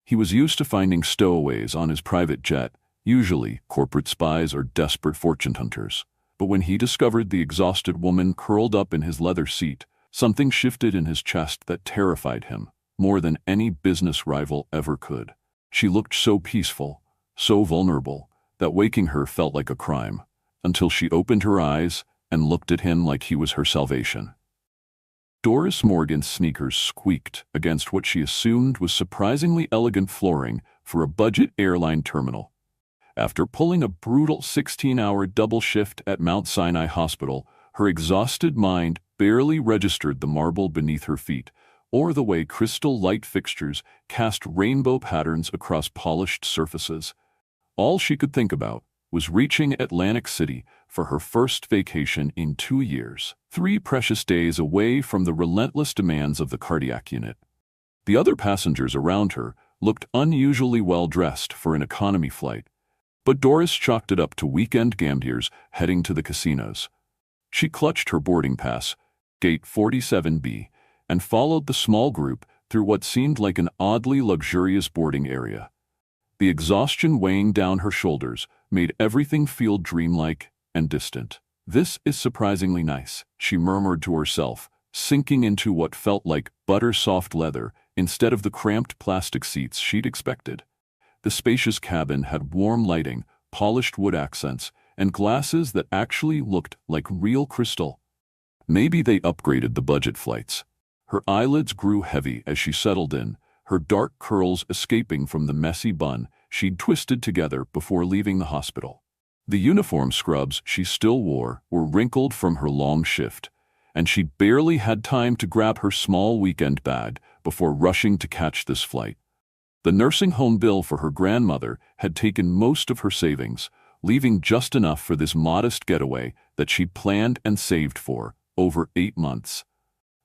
He was used to finding stowaways on his private jet, usually corporate spies or desperate fortune hunters. But when he discovered the exhausted woman curled up in his leather seat, something shifted in his chest that terrified him more than any business rival ever could. She looked so peaceful, so vulnerable, that waking her felt like a crime, until she opened her eyes and looked at him like he was her salvation. Doris Morgan's sneakers squeaked against what she assumed was surprisingly elegant flooring for a budget airline terminal. After pulling a brutal 16-hour double shift at Mount Sinai Hospital, her exhausted mind barely registered the marble beneath her feet, or the way crystal light fixtures cast rainbow patterns across polished surfaces. All she could think about was reaching Atlantic City for her first vacation in 2 years, 3 precious days away from the relentless demands of the cardiac unit. The other passengers around her looked unusually well-dressed for an economy flight, but Doris chalked it up to weekend gamblers heading to the casinos. She clutched her boarding pass, Gate 47B, and followed the small group through what seemed like an oddly luxurious boarding area. The exhaustion weighing down her shoulders made everything feel dreamlike and distant. "This is surprisingly nice," she murmured to herself, sinking into what felt like butter-soft leather instead of the cramped plastic seats she'd expected. The spacious cabin had warm lighting, polished wood accents, and glasses that actually looked like real crystal. Maybe they upgraded the budget flights. Her eyelids grew heavy as she settled in, her dark curls escaping from the messy bun she'd twisted together before leaving the hospital. The uniform scrubs she still wore were wrinkled from her long shift, and she barely had time to grab her small weekend bag before rushing to catch this flight. The nursing home bill for her grandmother had taken most of her savings, leaving just enough for this modest getaway that she'd planned and saved for over 8 months.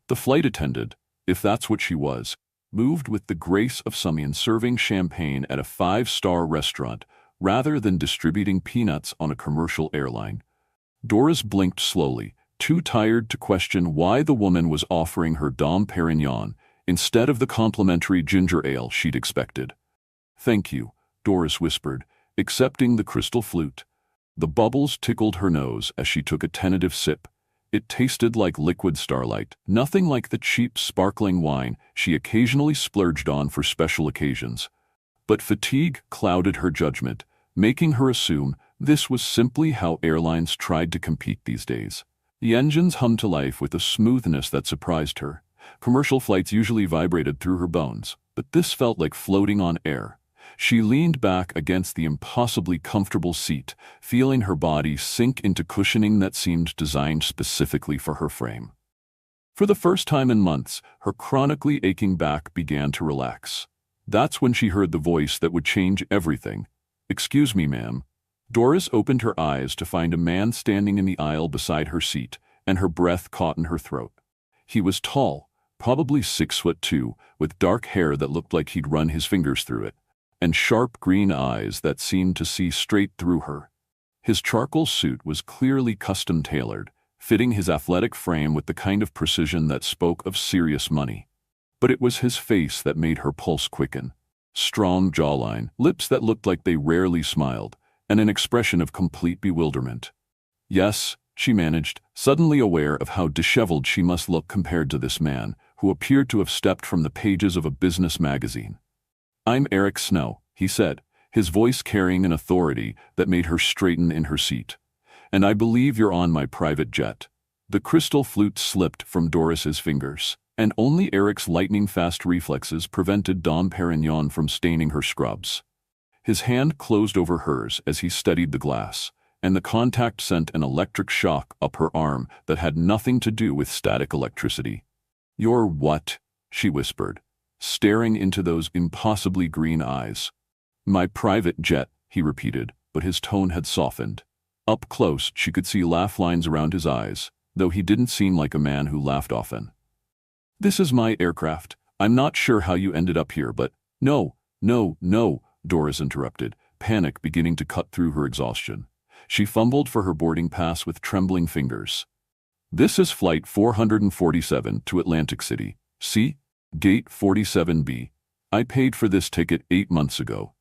The flight attendant, if that's what she was, moved with the grace of someone serving champagne at a 5-star restaurant rather than distributing peanuts on a commercial airline. Doris blinked slowly, too tired to question why the woman was offering her Dom Perignon instead of the complimentary ginger ale she'd expected. "Thank you," Doris whispered, accepting the crystal flute. The bubbles tickled her nose as she took a tentative sip. It tasted like liquid starlight, nothing like the cheap sparkling wine she occasionally splurged on for special occasions. But fatigue clouded her judgment, making her assume this was simply how airlines tried to compete these days. The engines hummed to life with a smoothness that surprised her. Commercial flights usually vibrated through her bones, but this felt like floating on air. She leaned back against the impossibly comfortable seat, feeling her body sink into cushioning that seemed designed specifically for her frame. For the first time in months, her chronically aching back began to relax. That's when she heard the voice that would change everything. "Excuse me, ma'am." Doris opened her eyes to find a man standing in the aisle beside her seat, and her breath caught in her throat. He was tall, probably 6'2", with dark hair that looked like he'd run his fingers through it, and sharp green eyes that seemed to see straight through her. His charcoal suit was clearly custom-tailored, fitting his athletic frame with the kind of precision that spoke of serious money. But it was his face that made her pulse quicken. Strong jawline, lips that looked like they rarely smiled, and an expression of complete bewilderment. "Yes," she managed, suddenly aware of how disheveled she must look compared to this man, who appeared to have stepped from the pages of a business magazine. "I'm Eric Snow," he said, his voice carrying an authority that made her straighten in her seat. "And I believe you're on my private jet." The crystal flute slipped from Doris's fingers, and only Eric's lightning-fast reflexes prevented Dom Perignon from staining her scrubs. His hand closed over hers as he studied the glass, and the contact sent an electric shock up her arm that had nothing to do with static electricity. "You're what?" she whispered, staring into those impossibly green eyes. "My private jet," he repeated, but his tone had softened. Up close, she could see laugh lines around his eyes, though he didn't seem like a man who laughed often. "This is my aircraft. I'm not sure how you ended up here, but—" "No, no, no," Doris interrupted, panic beginning to cut through her exhaustion. She fumbled for her boarding pass with trembling fingers. "This is Flight 447 to Atlantic City. See? Gate 47B. I paid for this ticket 8 months ago.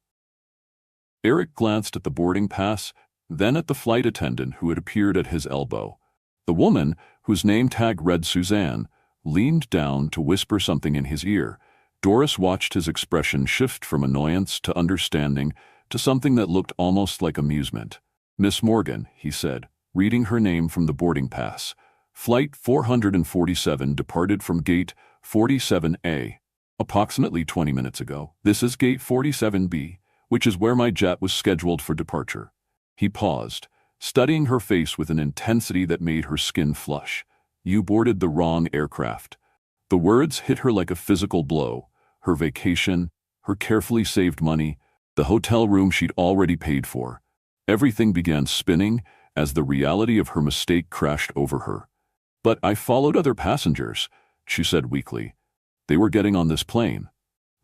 Eric glanced at the boarding pass, then at the flight attendant who had appeared at his elbow. The woman, whose name tag read Suzanne, leaned down to whisper something in his ear. Doris watched his expression shift from annoyance to understanding to something that looked almost like amusement. "Miss Morgan," he said, reading her name from the boarding pass. "Flight 447 departed from gate 47A. Approximately 20 minutes ago. This is gate 47B, which is where my jet was scheduled for departure." He paused, studying her face with an intensity that made her skin flush. "You boarded the wrong aircraft." The words hit her like a physical blow. Her vacation, her carefully saved money, the hotel room she'd already paid for. Everything began spinning as the reality of her mistake crashed over her. "But I followed other passengers," she said weakly. "They were getting on this plane."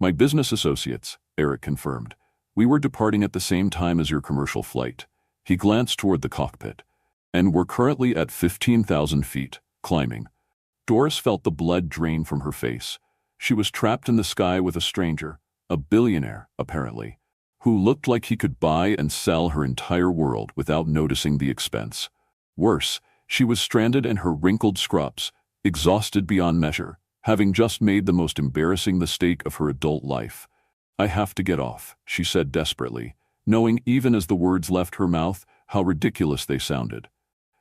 "My business associates," Eric confirmed. "We were departing at the same time as your commercial flight." He glanced toward the cockpit. "And we're currently at 15,000 feet, climbing." Doris felt the blood drain from her face. She was trapped in the sky with a stranger, a billionaire, apparently, who looked like he could buy and sell her entire world without noticing the expense. Worse, she was stranded in her wrinkled scrubs, exhausted beyond measure, having just made the most embarrassing mistake of her adult life. "I have to get off," she said desperately, knowing even as the words left her mouth how ridiculous they sounded.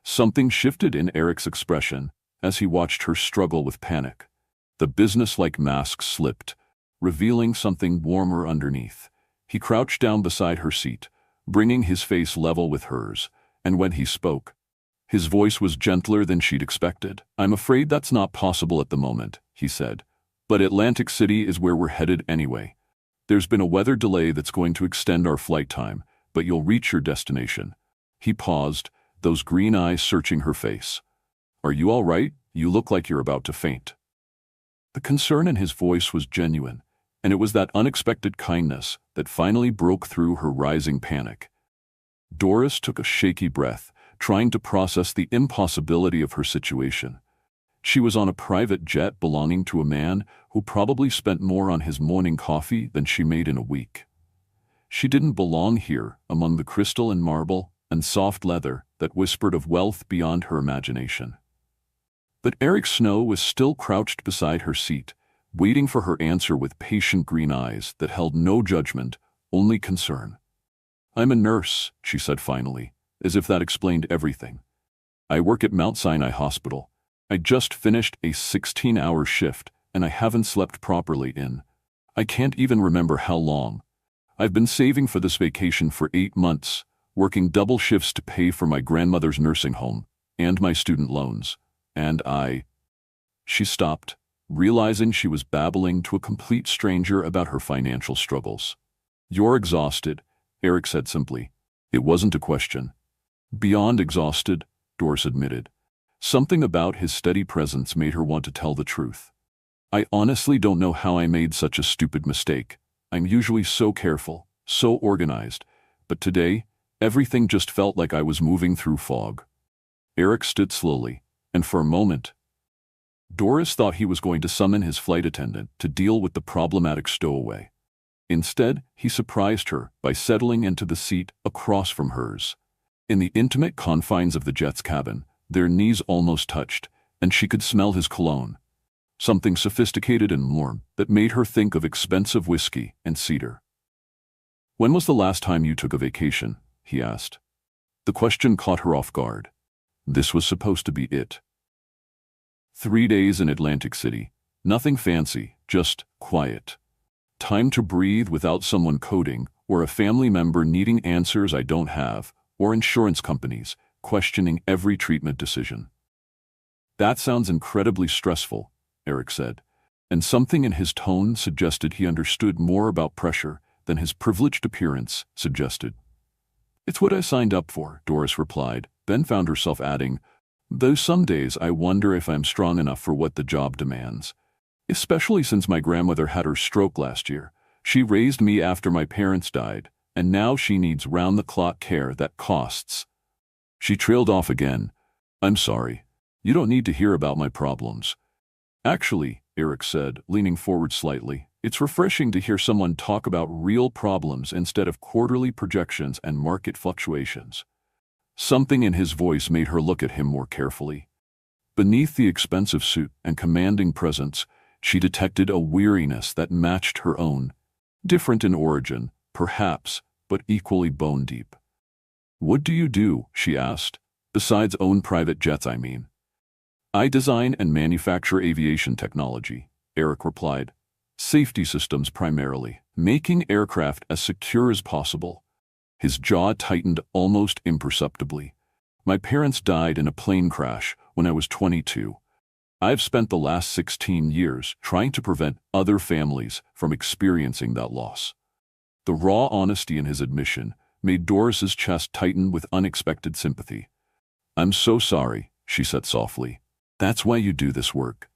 Something shifted in Eric's expression as he watched her struggle with panic. The businesslike mask slipped, revealing something warmer underneath. He crouched down beside her seat, bringing his face level with hers, and when he spoke, his voice was gentler than she'd expected. "I'm afraid that's not possible at the moment," he said. "But Atlantic City is where we're headed anyway. There's been a weather delay that's going to extend our flight time, but you'll reach your destination." He paused, those green eyes searching her face. "Are you all right? You look like you're about to faint." The concern in his voice was genuine, and it was that unexpected kindness that finally broke through her rising panic. Doris took a shaky breath, trying to process the impossibility of her situation. She was on a private jet belonging to a man who probably spent more on his morning coffee than she made in a week. She didn't belong here among the crystal and marble and soft leather that whispered of wealth beyond her imagination. But Eric Snow was still crouched beside her seat, waiting for her answer with patient green eyes that held no judgment, only concern. "I'm a nurse," she said finally, as if that explained everything. "I work at Mount Sinai Hospital. I just finished a 16-hour shift, and I haven't slept properly in, I can't even remember how long. I've been saving for this vacation for 8 months, working double shifts to pay for my grandmother's nursing home and my student loans. And She stopped, realizing she was babbling to a complete stranger about her financial struggles. "You're exhausted," Eric said simply. It wasn't a question. "Beyond exhausted," Doris admitted. Something about his steady presence made her want to tell the truth. "I honestly don't know how I made such a stupid mistake. I'm usually so careful, so organized, but today, everything just felt like I was moving through fog." Eric stood slowly, and for a moment, Doris thought he was going to summon his flight attendant to deal with the problematic stowaway. Instead, he surprised her by settling into the seat across from hers. In the intimate confines of the jet's cabin, their knees almost touched, and she could smell his cologne. Something sophisticated and warm that made her think of expensive whiskey and cedar. "When was the last time you took a vacation?" he asked. The question caught her off guard. This was supposed to be it. 3 days in Atlantic City. Nothing fancy, just quiet. Time to breathe without someone coding, or a family member needing answers I don't have, or insurance companies questioning every treatment decision. "That sounds incredibly stressful," Eric said, and something in his tone suggested he understood more about pressure than his privileged appearance suggested. "It's what I signed up for," Doris replied, then found herself adding, "Though some days I wonder if I'm strong enough for what the job demands. Especially since my grandmother had her stroke last year. She raised me after my parents died, and now she needs round-the-clock care that costs." She trailed off again. "I'm sorry. You don't need to hear about my problems." "Actually," Eric said, leaning forward slightly, It's refreshing to hear someone talk about real problems instead of quarterly projections and market fluctuations. Something in his voice made her look at him more carefully. Beneath the expensive suit and commanding presence, she detected a weariness that matched her own. Different in origin, perhaps, but equally bone-deep. "What do you do?" she asked. "Besides own private jets, I mean." "I design and manufacture aviation technology," Eric replied. "Safety systems primarily, making aircraft as secure as possible." His jaw tightened almost imperceptibly. "My parents died in a plane crash when I was 22. I've spent the last 16 years trying to prevent other families from experiencing that loss." The raw honesty in his admission made Doris's chest tighten with unexpected sympathy. "I'm so sorry," she said softly. "That's why you do this work."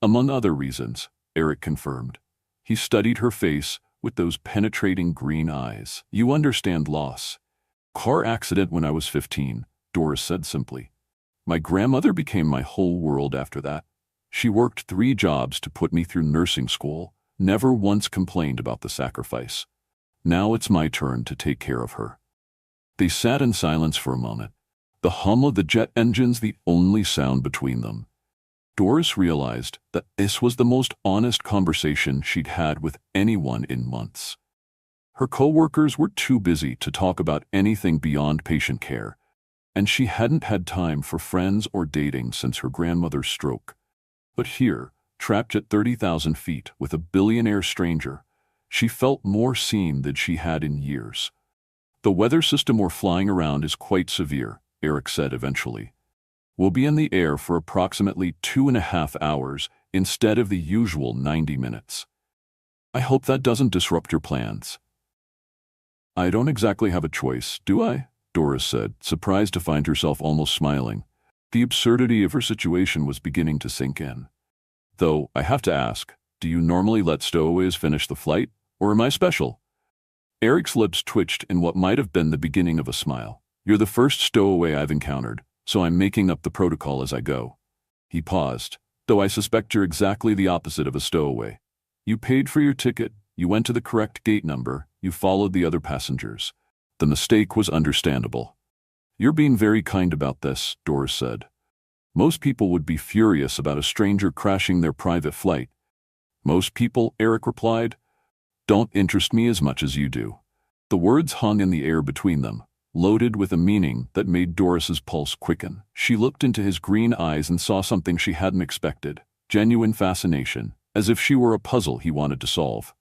"Among other reasons," Eric confirmed. He studied her face with those penetrating green eyes. "You understand loss." "Car accident when I was 15, Doris said simply. "My grandmother became my whole world after that. She worked 3 jobs to put me through nursing school, never once complained about the sacrifice. Now it's my turn to take care of her." They sat in silence for a moment, the hum of the jet engines the only sound between them. Doris realized that this was the most honest conversation she'd had with anyone in months. Her coworkers were too busy to talk about anything beyond patient care, and she hadn't had time for friends or dating since her grandmother's stroke. But here, trapped at 30,000 feet with a billionaire stranger, she felt more seen than she had in years. "The weather system we're flying around is quite severe," Eric said eventually. "We'll be in the air for approximately 2.5 hours instead of the usual 90 minutes. I hope that doesn't disrupt your plans." "I don't exactly have a choice, do I?" Doris said, surprised to find herself almost smiling. The absurdity of her situation was beginning to sink in. "Though, I have to ask, do you normally let stowaways finish the flight, or am I special?" Eric's lips twitched in what might have been the beginning of a smile. "You're the first stowaway I've encountered, so I'm making up the protocol as I go." He paused. "Though I suspect you're exactly the opposite of a stowaway. You paid for your ticket, you went to the correct gate number, you followed the other passengers. The mistake was understandable." "You're being very kind about this," Doris said. "Most people would be furious about a stranger crashing their private flight." "Most people," Eric replied, "don't interest me as much as you do." The words hung in the air between them, loaded with a meaning that made Doris's pulse quicken. She looked into his green eyes and saw something she hadn't expected, genuine fascination, as if she were a puzzle he wanted to solve.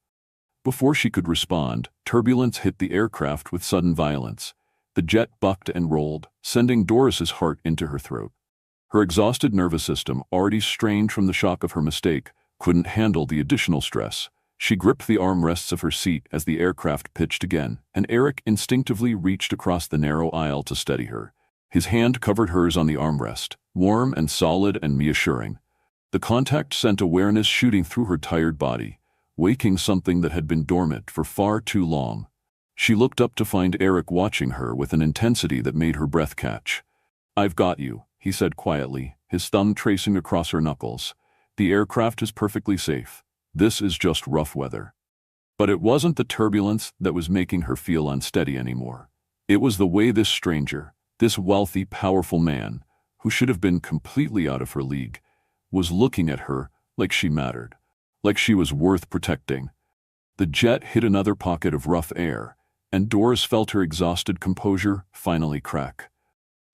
Before she could respond, turbulence hit the aircraft with sudden violence. The jet bucked and rolled, sending Doris's heart into her throat. Her exhausted nervous system, already strained from the shock of her mistake, couldn't handle the additional stress. She gripped the armrests of her seat as the aircraft pitched again, and Eric instinctively reached across the narrow aisle to steady her. His hand covered hers on the armrest, warm and solid and reassuring. The contact sent awareness shooting through her tired body, waking something that had been dormant for far too long. She looked up to find Eric watching her with an intensity that made her breath catch. "I've got you," he said quietly, his thumb tracing across her knuckles. "The aircraft is perfectly safe. This is just rough weather." But it wasn't the turbulence that was making her feel unsteady anymore. It was the way this stranger, this wealthy, powerful man, who should have been completely out of her league, was looking at her like she mattered, like she was worth protecting. The jet hit another pocket of rough air, and Doris felt her exhausted composure finally crack.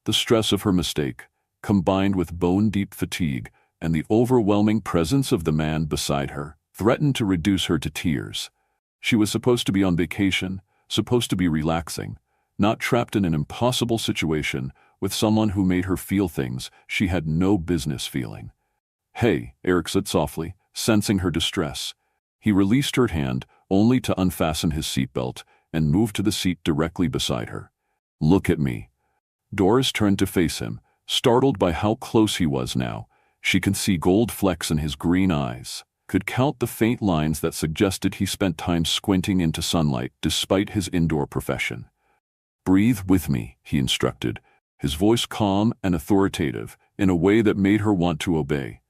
The stress of her mistake, combined with bone-deep fatigue and the overwhelming presence of the man beside her, threatened to reduce her to tears. She was supposed to be on vacation, supposed to be relaxing, not trapped in an impossible situation with someone who made her feel things she had no business feeling. "Hey," Eric said softly, sensing her distress. He released her hand, only to unfasten his seatbelt, and move to the seat directly beside her. "Look at me." Doris turned to face him, startled by how close he was now. She could see gold flecks in his green eyes, could count the faint lines that suggested he spent time squinting into sunlight despite his indoor profession. "Breathe with me," he instructed, his voice calm and authoritative in a way that made her want to obey.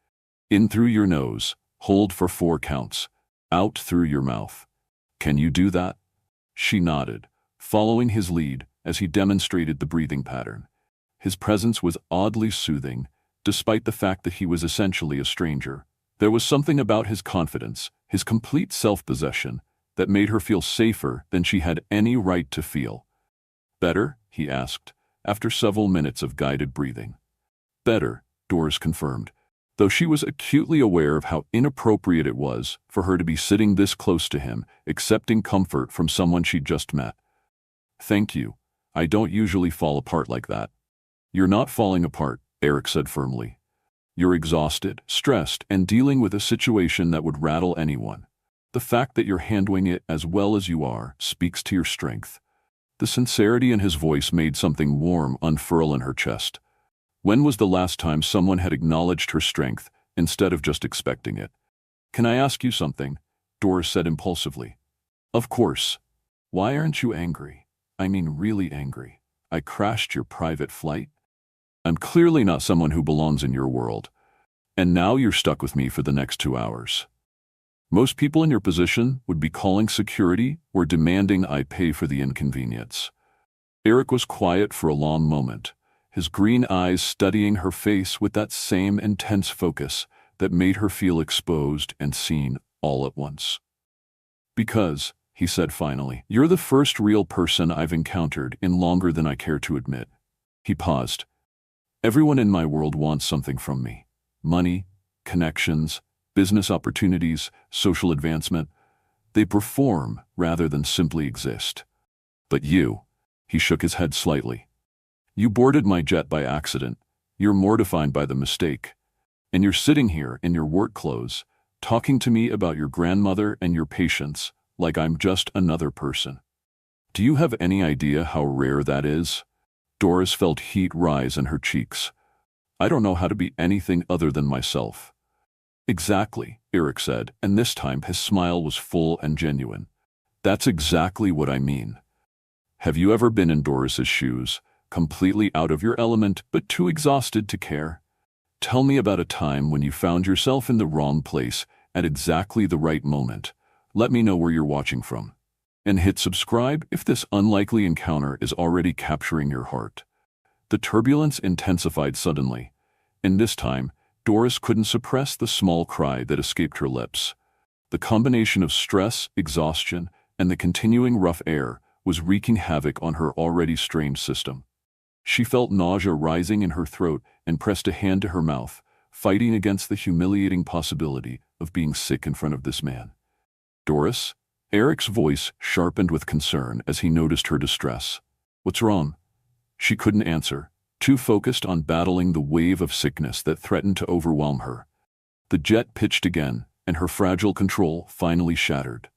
"In through your nose, hold for 4 counts. Out through your mouth. Can you do that? She nodded, following his lead as he demonstrated the breathing pattern. His presence was oddly soothing, despite the fact that he was essentially a stranger. There was something about his confidence, his complete self-possession, that made her feel safer than she had any right to feel. Better? He asked, after several minutes of guided breathing. Better, Doris confirmed, though she was acutely aware of how inappropriate it was for her to be sitting this close to him, accepting comfort from someone she'd just met. Thank you. I don't usually fall apart like that. You're not falling apart, Eric said firmly. You're exhausted, stressed, and dealing with a situation that would rattle anyone. The fact that you're handling it as well as you are speaks to your strength. The sincerity in his voice made something warm unfurl in her chest. When was the last time someone had acknowledged her strength instead of just expecting it? Can I ask you something? Doris said impulsively. Of course. Why aren't you angry? I mean really angry. I crashed your private flight. I'm clearly not someone who belongs in your world. And now you're stuck with me for the next 2 hours. Most people in your position would be calling security or demanding I pay for the inconvenience. Eric was quiet for a long moment, his green eyes studying her face with that same intense focus that made her feel exposed and seen all at once. Because, he said finally, you're the first real person I've encountered in longer than I care to admit. He paused. Everyone in my world wants something from me. Money, connections, business opportunities, social advancement. They perform rather than simply exist. But you, he shook his head slightly. You boarded my jet by accident. You're mortified by the mistake. And you're sitting here in your work clothes, talking to me about your grandmother and your patients like I'm just another person. Do you have any idea how rare that is? Doris felt heat rise in her cheeks. I don't know how to be anything other than myself. Exactly, Eric said, and this time his smile was full and genuine. That's exactly what I mean. Have you ever been in Doris's shoes, completely out of your element but too exhausted to care? Tell me about a time when you found yourself in the wrong place at exactly the right moment. Let me know where you're watching from. And hit subscribe if this unlikely encounter is already capturing your heart. The turbulence intensified suddenly, and this time, Doris couldn't suppress the small cry that escaped her lips. The combination of stress, exhaustion, and the continuing rough air was wreaking havoc on her already strained system. She felt nausea rising in her throat and pressed a hand to her mouth, fighting against the humiliating possibility of being sick in front of this man. Doris? Eric's voice sharpened with concern as he noticed her distress. What's wrong? She couldn't answer, too focused on battling the wave of sickness that threatened to overwhelm her. The jet pitched again, and her fragile control finally shattered.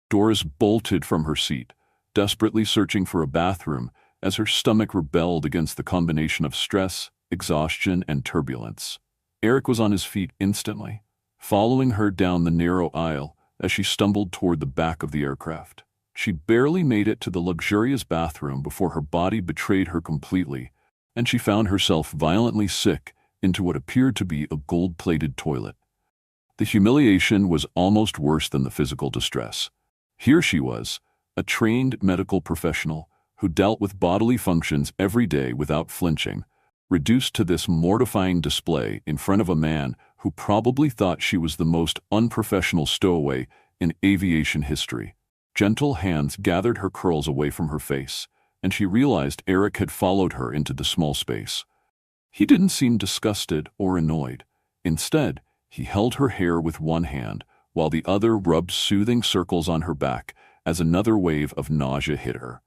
Doris bolted from her seat, desperately searching for a bathroom as her stomach rebelled against the combination of stress, exhaustion, and turbulence. Eric was on his feet instantly, following her down the narrow aisle as she stumbled toward the back of the aircraft. She barely made it to the luxurious bathroom before her body betrayed her completely, and she found herself violently sick into what appeared to be a gold-plated toilet. The humiliation was almost worse than the physical distress. Here she was, a trained medical professional who dealt with bodily functions every day without flinching, reduced to this mortifying display in front of a man who probably thought she was the most unprofessional stowaway in aviation history. Gentle hands gathered her curls away from her face, and she realized Eric had followed her into the small space. He didn't seem disgusted or annoyed. Instead, he held her hair with one hand, while the other rubbed soothing circles on her back as another wave of nausea hit her.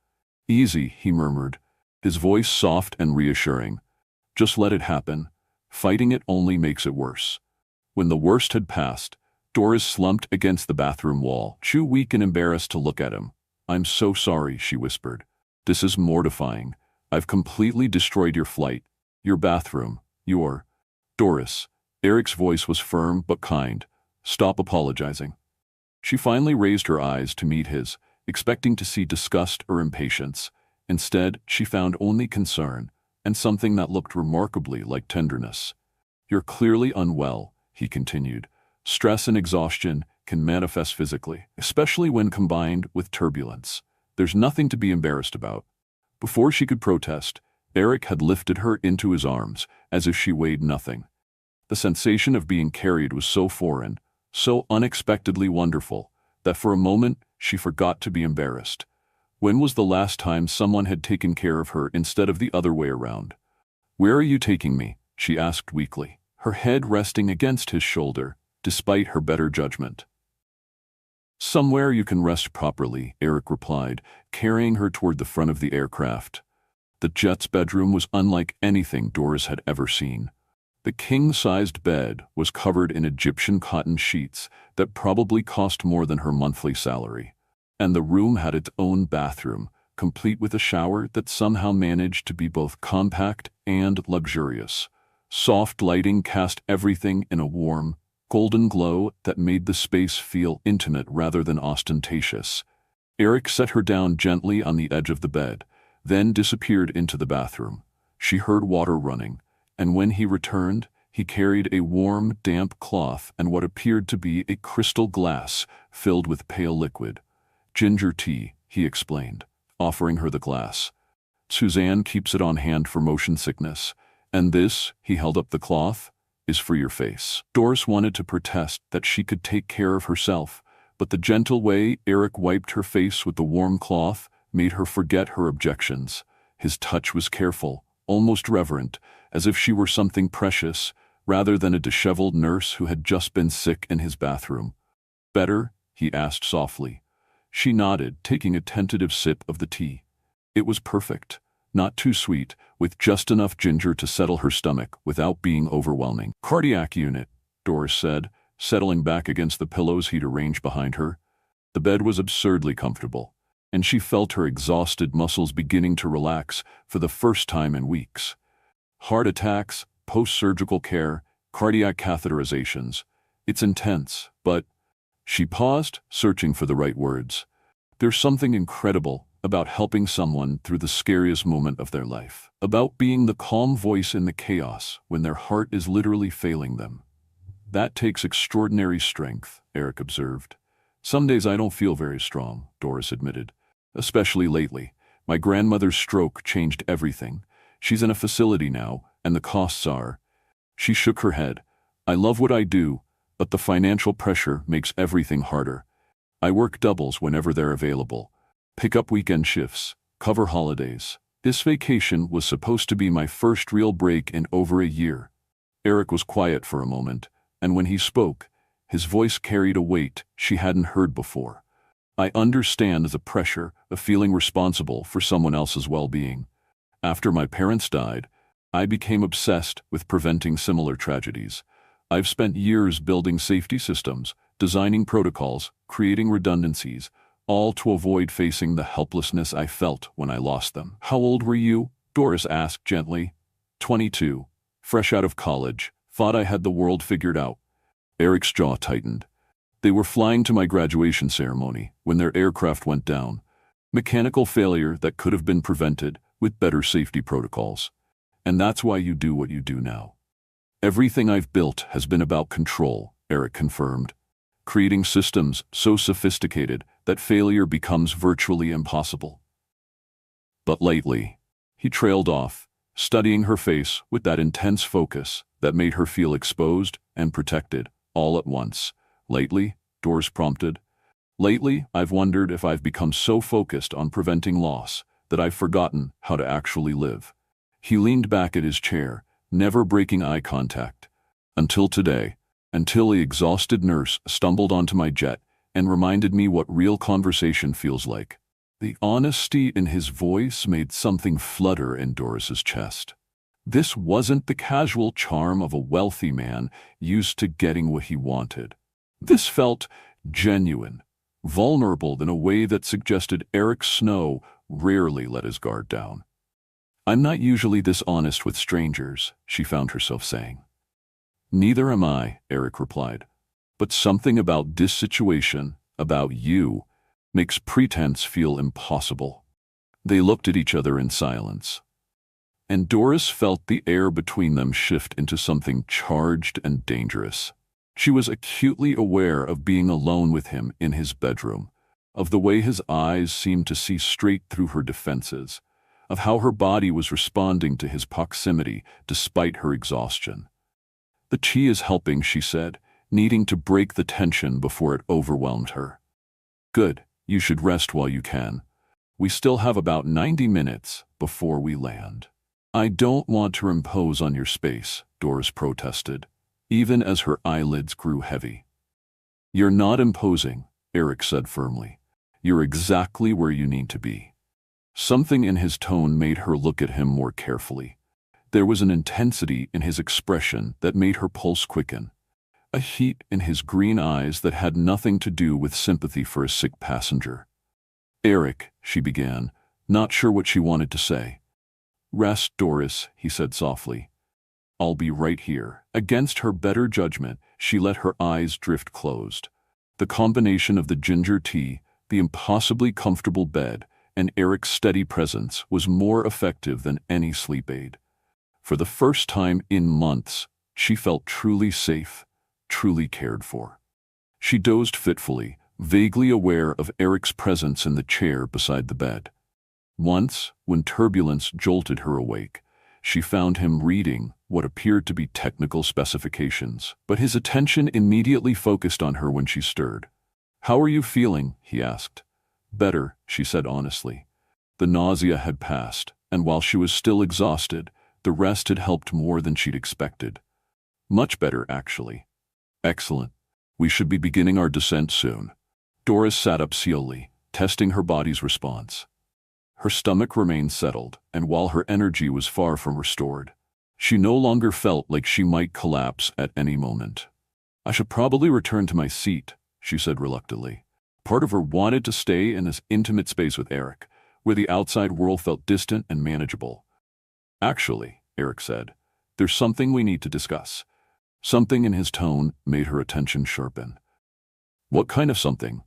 Easy, he murmured, his voice soft and reassuring. Just let it happen. Fighting it only makes it worse. When the worst had passed, Doris slumped against the bathroom wall, too weak and embarrassed to look at him. I'm so sorry, she whispered. This is mortifying. I've completely destroyed your flight, your bathroom, your... Doris. Eric's voice was firm but kind. Stop apologizing. She finally raised her eyes to meet his, expecting to see disgust or impatience. Instead, she found only concern, and something that looked remarkably like tenderness. You're clearly unwell, he continued. Stress and exhaustion, can manifest physically, especially when combined with turbulence. There's nothing to be embarrassed about. Before she could protest, Eric had lifted her into his arms, as if she weighed nothing. The sensation of being carried was so foreign, so unexpectedly wonderful, that for a moment she forgot to be embarrassed. When was the last time someone had taken care of her instead of the other way around? "Where are you taking me?" she asked weakly, her head resting against his shoulder, despite her better judgment. "Somewhere you can rest properly," Eric replied, carrying her toward the front of the aircraft. The jet's bedroom was unlike anything Doris had ever seen. The king-sized bed was covered in Egyptian cotton sheets that probably cost more than her monthly salary. And the room had its own bathroom, complete with a shower that somehow managed to be both compact and luxurious. Soft lighting cast everything in a warm, golden glow that made the space feel intimate rather than ostentatious. Eric set her down gently on the edge of the bed, then disappeared into the bathroom. She heard water running, and when he returned, he carried a warm, damp cloth and what appeared to be a crystal glass filled with pale liquid. "Ginger tea," he explained, offering her the glass. "Suzanne keeps it on hand for motion sickness. And this," he held up the cloth, "is for your face." Doris wanted to protest that she could take care of herself, but the gentle way Eric wiped her face with the warm cloth made her forget her objections. His touch was careful, almost reverent, as if she were something precious, rather than a disheveled nurse who had just been sick in his bathroom. "Better?" he asked softly. She nodded, taking a tentative sip of the tea. It was perfect, not too sweet, with just enough ginger to settle her stomach without being overwhelming. "Cardiac unit," Doris said, settling back against the pillows he'd arranged behind her. The bed was absurdly comfortable, and she felt her exhausted muscles beginning to relax for the first time in weeks. Heart attacks, post-surgical care, cardiac catheterizations. It's intense, but... She paused, searching for the right words. There's something incredible about helping someone through the scariest moment of their life, about being the calm voice in the chaos when their heart is literally failing them. "That takes extraordinary strength," Eric observed. "Some days I don't feel very strong," Doris admitted. "Especially lately. My grandmother's stroke changed everything. She's in a facility now, and the costs are..." She shook her head. "I love what I do, but the financial pressure makes everything harder. I work doubles whenever they're available. Pick up weekend shifts, cover holidays. This vacation was supposed to be my first real break in over a year." Eric was quiet for a moment, and when he spoke, his voice carried a weight she hadn't heard before. "I understand the pressure of feeling responsible for someone else's well-being. After my parents died, I became obsessed with preventing similar tragedies. I've spent years building safety systems, designing protocols, creating redundancies, all to avoid facing the helplessness I felt when I lost them." "How old were you?" Doris asked gently. 22, fresh out of college, thought I had the world figured out." Eric's jaw tightened. "They were flying to my graduation ceremony when their aircraft went down. Mechanical failure that could have been prevented with better safety protocols. And that's why you do what you do now." "Everything I've built has been about control," Eric confirmed. "Creating systems so sophisticated that failure becomes virtually impossible." But lately, he trailed off, studying her face with that intense focus that made her feel exposed and protected all at once. "Lately?" Doris prompted. "Lately, I've wondered if I've become so focused on preventing loss that I've forgotten how to actually live." He leaned back at his chair, never breaking eye contact. "Until today, until the exhausted nurse stumbled onto my jet and reminded me what real conversation feels like." The honesty in his voice made something flutter in Doris's chest. This wasn't the casual charm of a wealthy man used to getting what he wanted. This felt genuine, vulnerable in a way that suggested Eric Snow rarely let his guard down. "I'm not usually this honest with strangers," she found herself saying. "Neither am I," Eric replied. "But something about this situation, about you, makes pretense feel impossible." They looked at each other in silence. And Doris felt the air between them shift into something charged and dangerous. She was acutely aware of being alone with him in his bedroom, of the way his eyes seemed to see straight through her defenses, of how her body was responding to his proximity despite her exhaustion. "The tea is helping," she said, needing to break the tension before it overwhelmed her. "Good, you should rest while you can. We still have about 90 minutes before we land." "I don't want to impose on your space," Doris protested, even as her eyelids grew heavy. "You're not imposing," Eric said firmly. "You're exactly where you need to be." Something in his tone made her look at him more carefully. There was an intensity in his expression that made her pulse quicken, a heat in his green eyes that had nothing to do with sympathy for a sick passenger. "Eric," she began, not sure what she wanted to say. "Rest, Doris," he said softly. "I'll be right here." Against her better judgment, she let her eyes drift closed. The combination of the ginger tea, the impossibly comfortable bed, and Eric's steady presence was more effective than any sleep aid. For the first time in months, she felt truly safe, truly cared for. She dozed fitfully, vaguely aware of Eric's presence in the chair beside the bed. Once, when turbulence jolted her awake, she found him reading what appeared to be technical specifications, but his attention immediately focused on her when she stirred. "How are you feeling?" he asked. "Better," she said honestly. The nausea had passed, and while she was still exhausted, the rest had helped more than she'd expected. "Much better, actually." "Excellent. We should be beginning our descent soon." Doris sat up slowly, testing her body's response. Her stomach remained settled, and while her energy was far from restored, she no longer felt like she might collapse at any moment. "I should probably return to my seat," she said reluctantly. Part of her wanted to stay in this intimate space with Eric, where the outside world felt distant and manageable. "Actually," Eric said, "there's something we need to discuss." Something in his tone made her attention sharpen. "What kind of something?"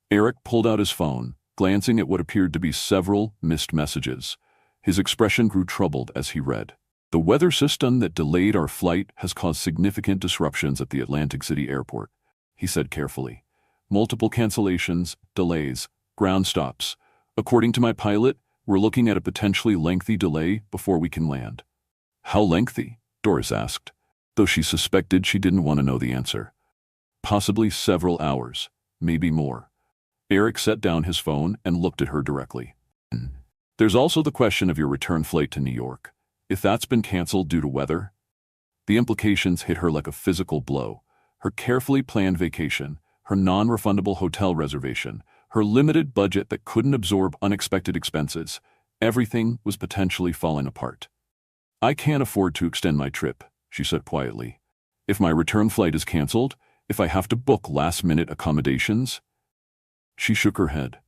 Eric pulled out his phone, glancing at what appeared to be several missed messages. His expression grew troubled as he read. "The weather system that delayed our flight has caused significant disruptions at the Atlantic City airport," he said carefully. "Multiple cancellations, delays, ground stops. According to my pilot, we're looking at a potentially lengthy delay before we can land." "How lengthy?" Doris asked, though she suspected she didn't want to know the answer. "Possibly several hours, maybe more." Eric set down his phone and looked at her directly. "There's also the question of your return flight to New York. If that's been canceled due to weather." The implications hit her like a physical blow. Her carefully planned vacation, her non-refundable hotel reservation, her limited budget that couldn't absorb unexpected expenses, everything was potentially falling apart. "I can't afford to extend my trip," she said quietly. "If my return flight is canceled, if I have to book last-minute accommodations." She shook her head.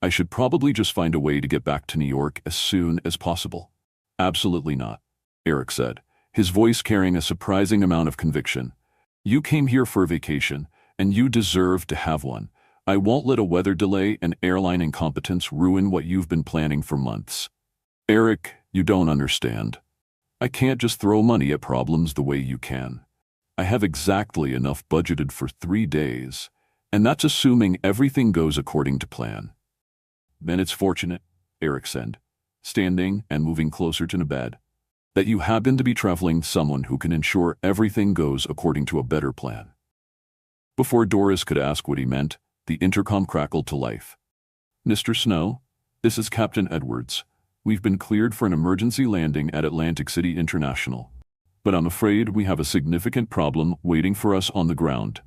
"I should probably just find a way to get back to New York as soon as possible." "Absolutely not," Eric said, his voice carrying a surprising amount of conviction. "You came here for a vacation, and you deserve to have one. I won't let a weather delay and airline incompetence ruin what you've been planning for months." "Eric, you don't understand. I can't just throw money at problems the way you can. I have exactly enough budgeted for 3 days, and that's assuming everything goes according to plan." "Then it's fortunate," Eric said, standing and moving closer to the bed, "that you happen to be traveling someone who can ensure everything goes according to a better plan." Before Doris could ask what he meant, the intercom crackled to life. "Mr. Snow, this is Captain Edwards. We've been cleared for an emergency landing at Atlantic City International, but I'm afraid we have a significant problem waiting for us on the ground."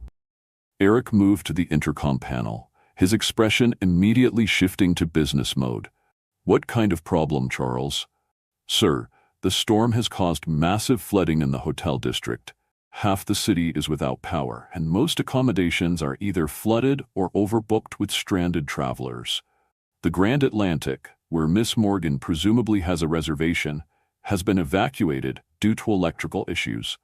Eric moved to the intercom panel, his expression immediately shifting to business mode. "What kind of problem, Charles?" "Sir, the storm has caused massive flooding in the hotel district. Half the city is without power, and most accommodations are either flooded or overbooked with stranded travelers. The Grand Atlantic, where Miss Morgan presumably has a reservation, has been evacuated due to electrical issues."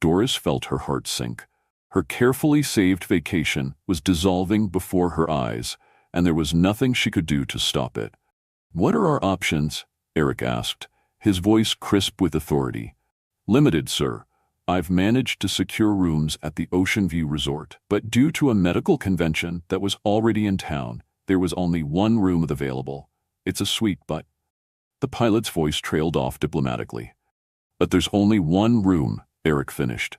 Doris felt her heart sink. Her carefully saved vacation was dissolving before her eyes, and there was nothing she could do to stop it. "What are our options?" Eric asked, his voice crisp with authority. "Limited, sir. I've managed to secure rooms at the Ocean View Resort, but due to a medical convention that was already in town, there was only one room available. It's a suite, but..." The pilot's voice trailed off diplomatically. "But there's only one room," Eric finished.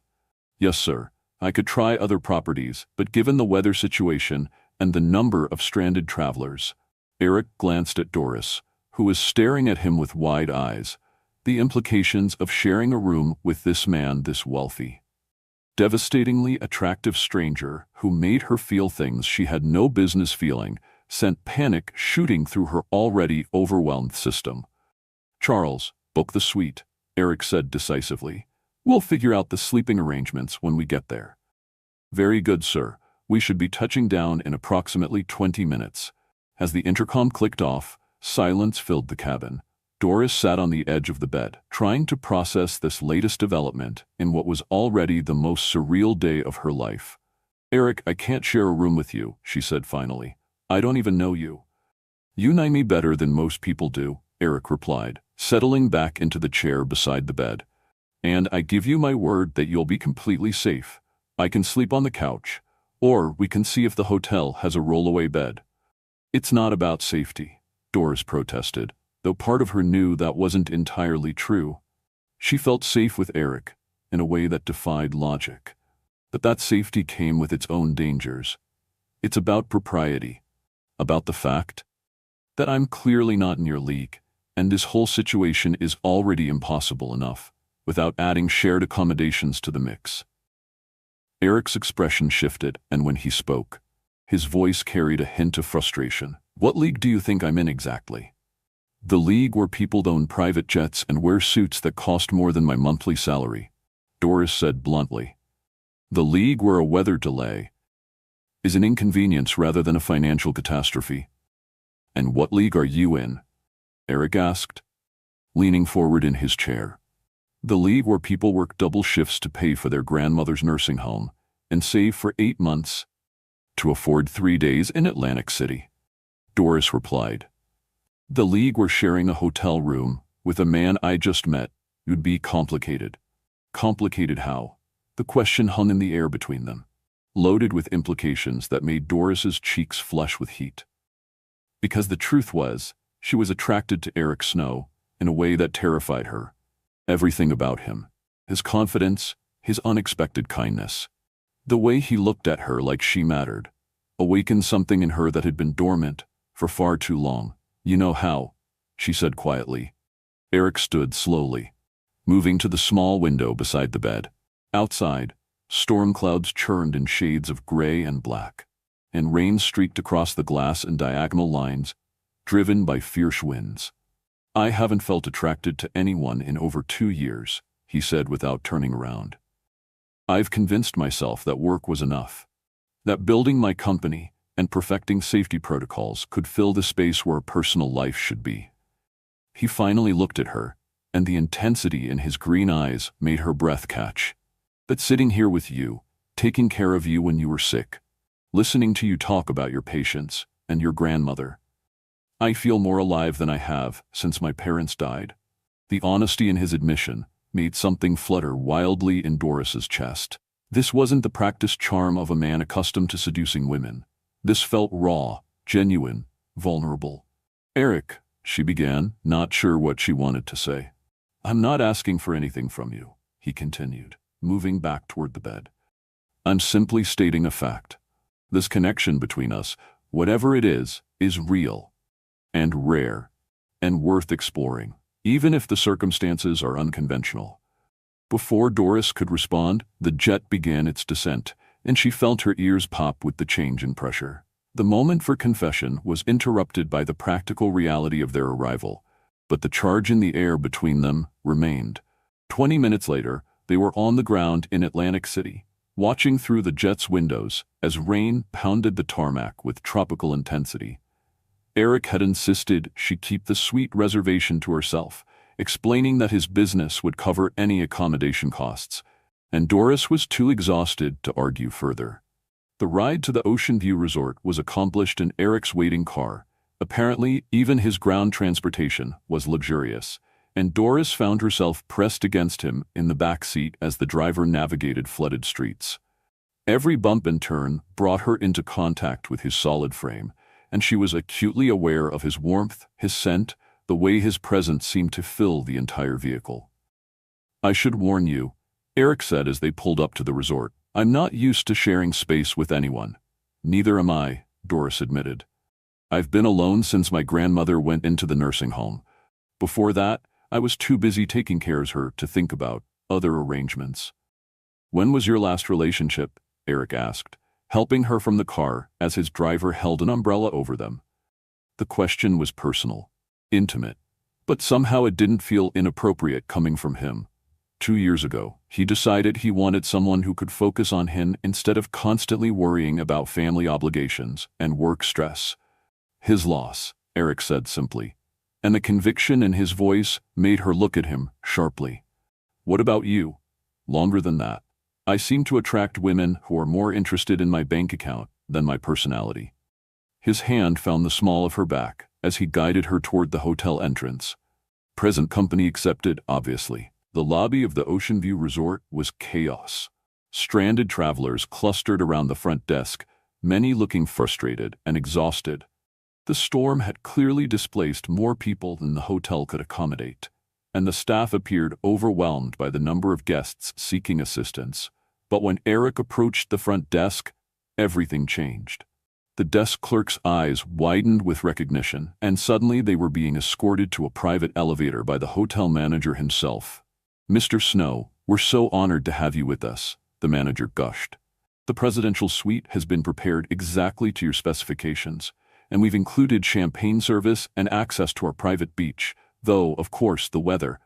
"Yes, sir. I could try other properties, but given the weather situation and the number of stranded travelers..." Eric glanced at Doris, who was staring at him with wide eyes. The implications of sharing a room with this man this wealthy, devastatingly attractive stranger who made her feel things she had no business feeling sent panic shooting through her already overwhelmed system. "Charles, book the suite," Eric said decisively. "We'll figure out the sleeping arrangements when we get there." "Very good, sir. We should be touching down in approximately 20 minutes. As the intercom clicked off, silence filled the cabin. Doris sat on the edge of the bed, trying to process this latest development in what was already the most surreal day of her life. "Eric, I can't share a room with you," she said finally. "I don't even know you." "You know me better than most people do," Eric replied, settling back into the chair beside the bed. "And I give you my word that you'll be completely safe. I can sleep on the couch, or we can see if the hotel has a rollaway bed." "It's not about safety," Doris protested, though part of her knew that wasn't entirely true. She felt safe with Eric in a way that defied logic. But that safety came with its own dangers. "It's about propriety, about the fact that I'm clearly not in your league, and this whole situation is already impossible enough, without adding shared accommodations to the mix." Eric's expression shifted, and when he spoke, his voice carried a hint of frustration. "What league do you think I'm in exactly?" "The league where people own private jets and wear suits that cost more than my monthly salary," Doris said bluntly. "The league where a weather delay is an inconvenience rather than a financial catastrophe." "And what league are you in?" Eric asked, leaning forward in his chair. "The league where people work double shifts to pay for their grandmother's nursing home and save for 8 months to afford 3 days in Atlantic City," Doris replied. "The league where sharing a hotel room with a man I just met would be complicated." Complicated how? The question hung in the air between them, loaded with implications that made Doris's cheeks flush with heat. Because the truth was, she was attracted to Eric Snow in a way that terrified her. Everything about him, his confidence, his unexpected kindness, the way he looked at her like she mattered, awakened something in her that had been dormant for far too long. "You know how," she said quietly. Eric stood slowly, moving to the small window beside the bed. Outside, storm clouds churned in shades of gray and black, and rain streaked across the glass in diagonal lines, driven by fierce winds. "I haven't felt attracted to anyone in over 2 years," he said without turning around. "I've convinced myself that work was enough, that building my company and perfecting safety protocols could fill the space where a personal life should be." He finally looked at her, and the intensity in his green eyes made her breath catch. "But sitting here with you, taking care of you when you were sick, listening to you talk about your patients and your grandmother, I feel more alive than I have since my parents died." The honesty in his admission made something flutter wildly in Doris's chest. This wasn't the practiced charm of a man accustomed to seducing women. This felt raw, genuine, vulnerable. "Eric," she began, not sure what she wanted to say. "I'm not asking for anything from you," he continued, moving back toward the bed. "I'm simply stating a fact. This connection between us, whatever it is real, and rare, and worth exploring, even if the circumstances are unconventional." Before Doris could respond, the jet began its descent, and she felt her ears pop with the change in pressure. The moment for confession was interrupted by the practical reality of their arrival, but the charge in the air between them remained. 20 minutes later, they were on the ground in Atlantic City, watching through the jet's windows as rain pounded the tarmac with tropical intensity. Eric had insisted she keep the suite reservation to herself, explaining that his business would cover any accommodation costs, and Doris was too exhausted to argue further. The ride to the Ocean View Resort was accomplished in Eric's waiting car. Apparently, even his ground transportation was luxurious, and Doris found herself pressed against him in the back seat as the driver navigated flooded streets. Every bump and turn brought her into contact with his solid frame, and she was acutely aware of his warmth, his scent, the way his presence seemed to fill the entire vehicle. "I should warn you," Eric said as they pulled up to the resort. "I'm not used to sharing space with anyone." "Neither am I," Doris admitted. "I've been alone since my grandmother went into the nursing home. Before that, I was too busy taking care of her to think about other arrangements." "When was your last relationship?" Eric asked, helping her from the car as his driver held an umbrella over them. The question was personal, intimate, but somehow it didn't feel inappropriate coming from him. 2 years ago, he decided he wanted someone who could focus on him instead of constantly worrying about family obligations and work stress. "His loss," Eric said simply, and the conviction in his voice made her look at him sharply. "What about you?" "Longer than that. I seem to attract women who are more interested in my bank account than my personality." His hand found the small of her back as he guided her toward the hotel entrance. Present company accepted, obviously. The lobby of the Ocean View Resort was chaos. Stranded travelers clustered around the front desk, many looking frustrated and exhausted. The storm had clearly displaced more people than the hotel could accommodate, and the staff appeared overwhelmed by the number of guests seeking assistance. But when Eric approached the front desk, everything changed. The desk clerk's eyes widened with recognition, and suddenly they were being escorted to a private elevator by the hotel manager himself. "Mr. Snow, we're so honored to have you with us," the manager gushed. "The presidential suite has been prepared exactly to your specifications, and we've included champagne service and access to our private beach, though, of course, the weather—"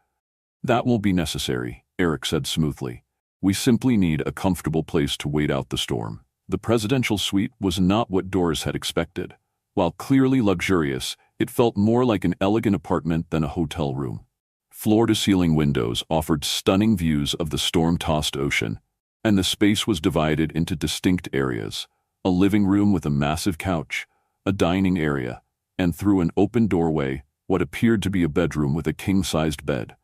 "That won't be necessary," Eric said smoothly. "We simply need a comfortable place to wait out the storm." The presidential suite was not what Doris had expected. While clearly luxurious, it felt more like an elegant apartment than a hotel room. Floor-to-ceiling windows offered stunning views of the storm-tossed ocean, and the space was divided into distinct areas: a living room with a massive couch, a dining area, and through an open doorway, what appeared to be a bedroom with a king-sized bed.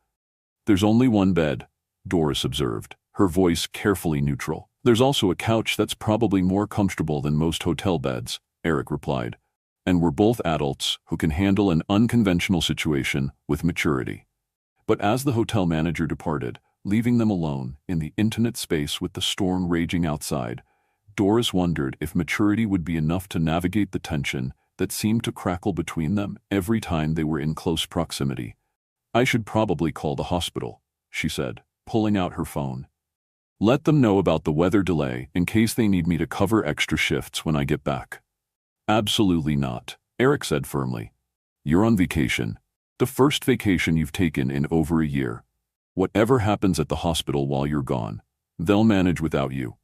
"There's only one bed," Doris observed, her voice carefully neutral. "There's also a couch that's probably more comfortable than most hotel beds," Eric replied. "And we're both adults who can handle an unconventional situation with maturity." But as the hotel manager departed, leaving them alone in the intimate space with the storm raging outside, Doris wondered if maturity would be enough to navigate the tension that seemed to crackle between them every time they were in close proximity. "I should probably call the hospital," she said, pulling out her phone. "Let them know about the weather delay in case they need me to cover extra shifts when I get back." "Absolutely not," Eric said firmly. "You're on vacation. The first vacation you've taken in over a year. Whatever happens at the hospital while you're gone, they'll manage without you."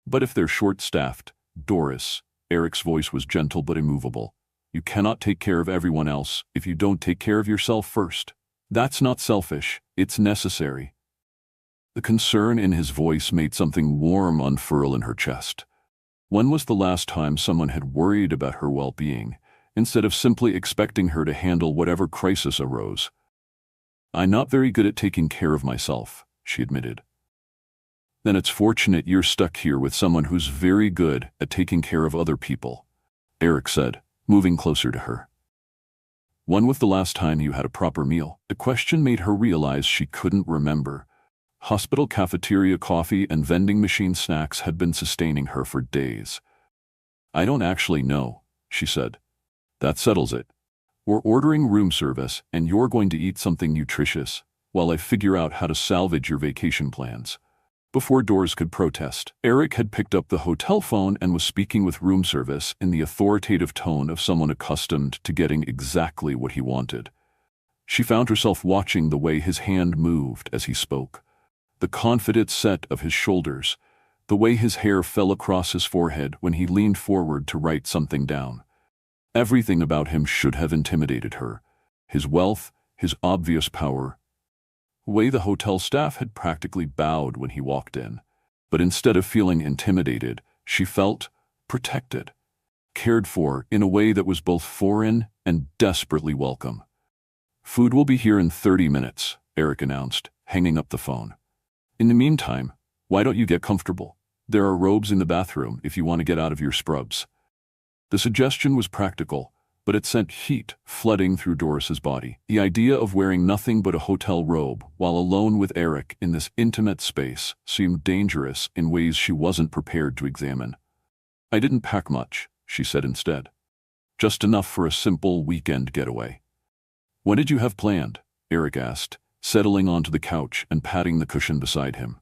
"But if they're short-staffed, Doris," Eric's voice was gentle but immovable, "you cannot take care of everyone else if you don't take care of yourself first. That's not selfish, it's necessary." The concern in his voice made something warm unfurl in her chest. When was the last time someone had worried about her well-being, instead of simply expecting her to handle whatever crisis arose? "I'm not very good at taking care of myself," she admitted. "Then it's fortunate you're stuck here with someone who's very good at taking care of other people," Eric said, moving closer to her. "When was the last time you had a proper meal?" The question made her realize she couldn't remember. Hospital cafeteria coffee and vending machine snacks had been sustaining her for days. "I don't actually know," she said. "That settles it. We're ordering room service, and you're going to eat something nutritious while I figure out how to salvage your vacation plans." Before Doris could protest, Eric had picked up the hotel phone and was speaking with room service in the authoritative tone of someone accustomed to getting exactly what he wanted. She found herself watching the way his hand moved as he spoke, the confident set of his shoulders, the way his hair fell across his forehead when he leaned forward to write something down. Everything about him should have intimidated her: his wealth, his obvious power. The way the hotel staff had practically bowed when he walked in. But instead of feeling intimidated, she felt protected, cared for in a way that was both foreign and desperately welcome. Food will be here in 30 minutes, Eric announced, hanging up the phone. In the meantime, why don't you get comfortable? There are robes in the bathroom if you want to get out of your scrubs. The suggestion was practical, but it sent heat flooding through Doris's body. The idea of wearing nothing but a hotel robe while alone with Eric in this intimate space seemed dangerous in ways she wasn't prepared to examine. I didn't pack much, she said instead. Just enough for a simple weekend getaway. What did you have planned? Eric asked, settling onto the couch and patting the cushion beside him.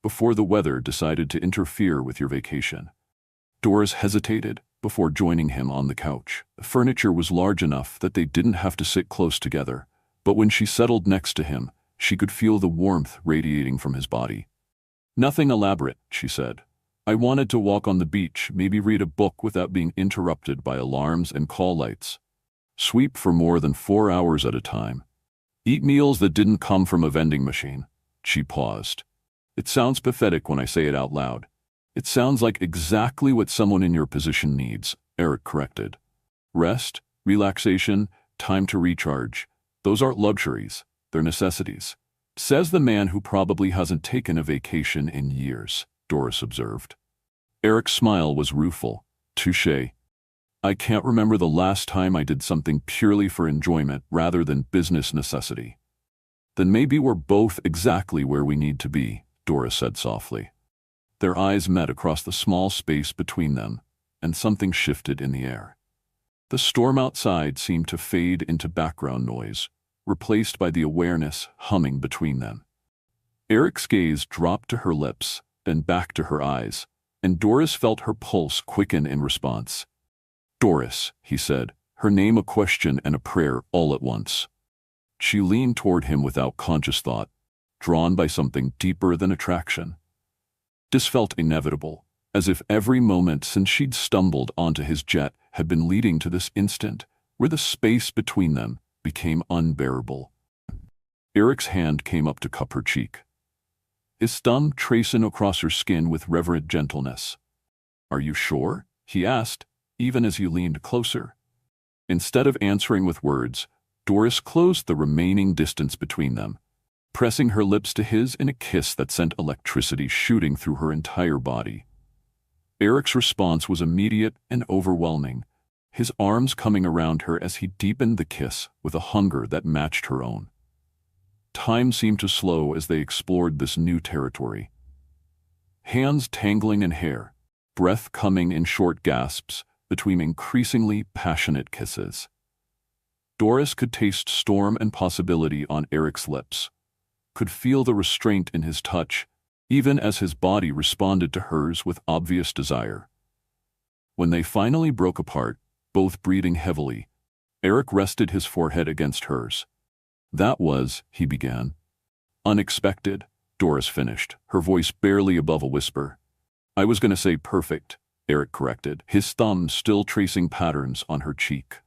Before the weather decided to interfere with your vacation. Doris hesitated before joining him on the couch. The furniture was large enough that they didn't have to sit close together, but when she settled next to him, she could feel the warmth radiating from his body. Nothing elaborate, she said. I wanted to walk on the beach, maybe read a book without being interrupted by alarms and call lights. Sweep for more than 4 hours at a time. Eat meals that didn't come from a vending machine. She paused. It sounds pathetic when I say it out loud. It sounds like exactly what someone in your position needs, Eric corrected. Rest, relaxation, time to recharge. Those aren't luxuries, they're necessities. Says the man who probably hasn't taken a vacation in years, Doris observed. Eric's smile was rueful. Touché. I can't remember the last time I did something purely for enjoyment rather than business necessity. Then maybe we're both exactly where we need to be, Doris said softly. Their eyes met across the small space between them, and something shifted in the air. The storm outside seemed to fade into background noise, replaced by the awareness humming between them. Eric's gaze dropped to her lips, then back to her eyes, and Doris felt her pulse quicken in response. Doris, he said, her name a question and a prayer all at once. She leaned toward him without conscious thought, drawn by something deeper than attraction. This felt inevitable, as if every moment since she'd stumbled onto his jet had been leading to this instant, where the space between them became unbearable. Eric's hand came up to cup her cheek, his thumb tracing across her skin with reverent gentleness. Are you sure? He asked, even as he leaned closer. Instead of answering with words, Doris closed the remaining distance between them, pressing her lips to his in a kiss that sent electricity shooting through her entire body. Eric's response was immediate and overwhelming, his arms coming around her as he deepened the kiss with a hunger that matched her own. Time seemed to slow as they explored this new territory. Hands tangling in hair, breath coming in short gasps between increasingly passionate kisses. Doris could taste storm and possibility on Eric's lips, could feel the restraint in his touch, even as his body responded to hers with obvious desire. When they finally broke apart, both breathing heavily, Eric rested his forehead against hers. That was, he began. Unexpected, Doris finished, her voice barely above a whisper. I was going to say perfect, Eric corrected, his thumb still tracing patterns on her cheek.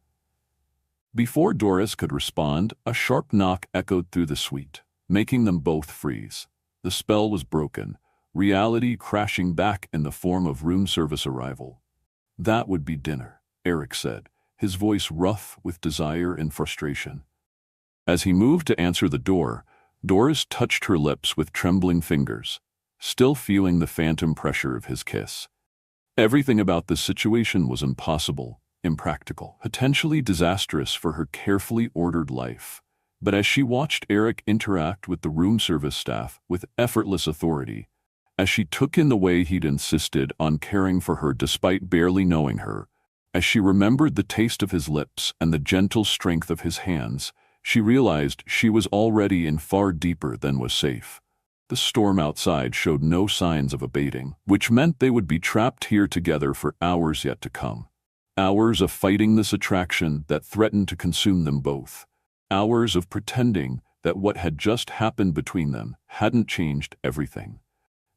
Before Doris could respond, a sharp knock echoed through the suite, making them both freeze. The spell was broken, reality crashing back in the form of room service arrival. That would be dinner, Eric said, his voice rough with desire and frustration. As he moved to answer the door, Doris touched her lips with trembling fingers, still feeling the phantom pressure of his kiss. Everything about this situation was impossible, impractical, potentially disastrous for her carefully ordered life. But as she watched Eric interact with the room service staff with effortless authority, as she took in the way he'd insisted on caring for her despite barely knowing her, as she remembered the taste of his lips and the gentle strength of his hands, she realized she was already in far deeper than was safe. The storm outside showed no signs of abating, which meant they would be trapped here together for hours yet to come. Hours of fighting this attraction that threatened to consume them both. Hours of pretending that what had just happened between them hadn't changed everything.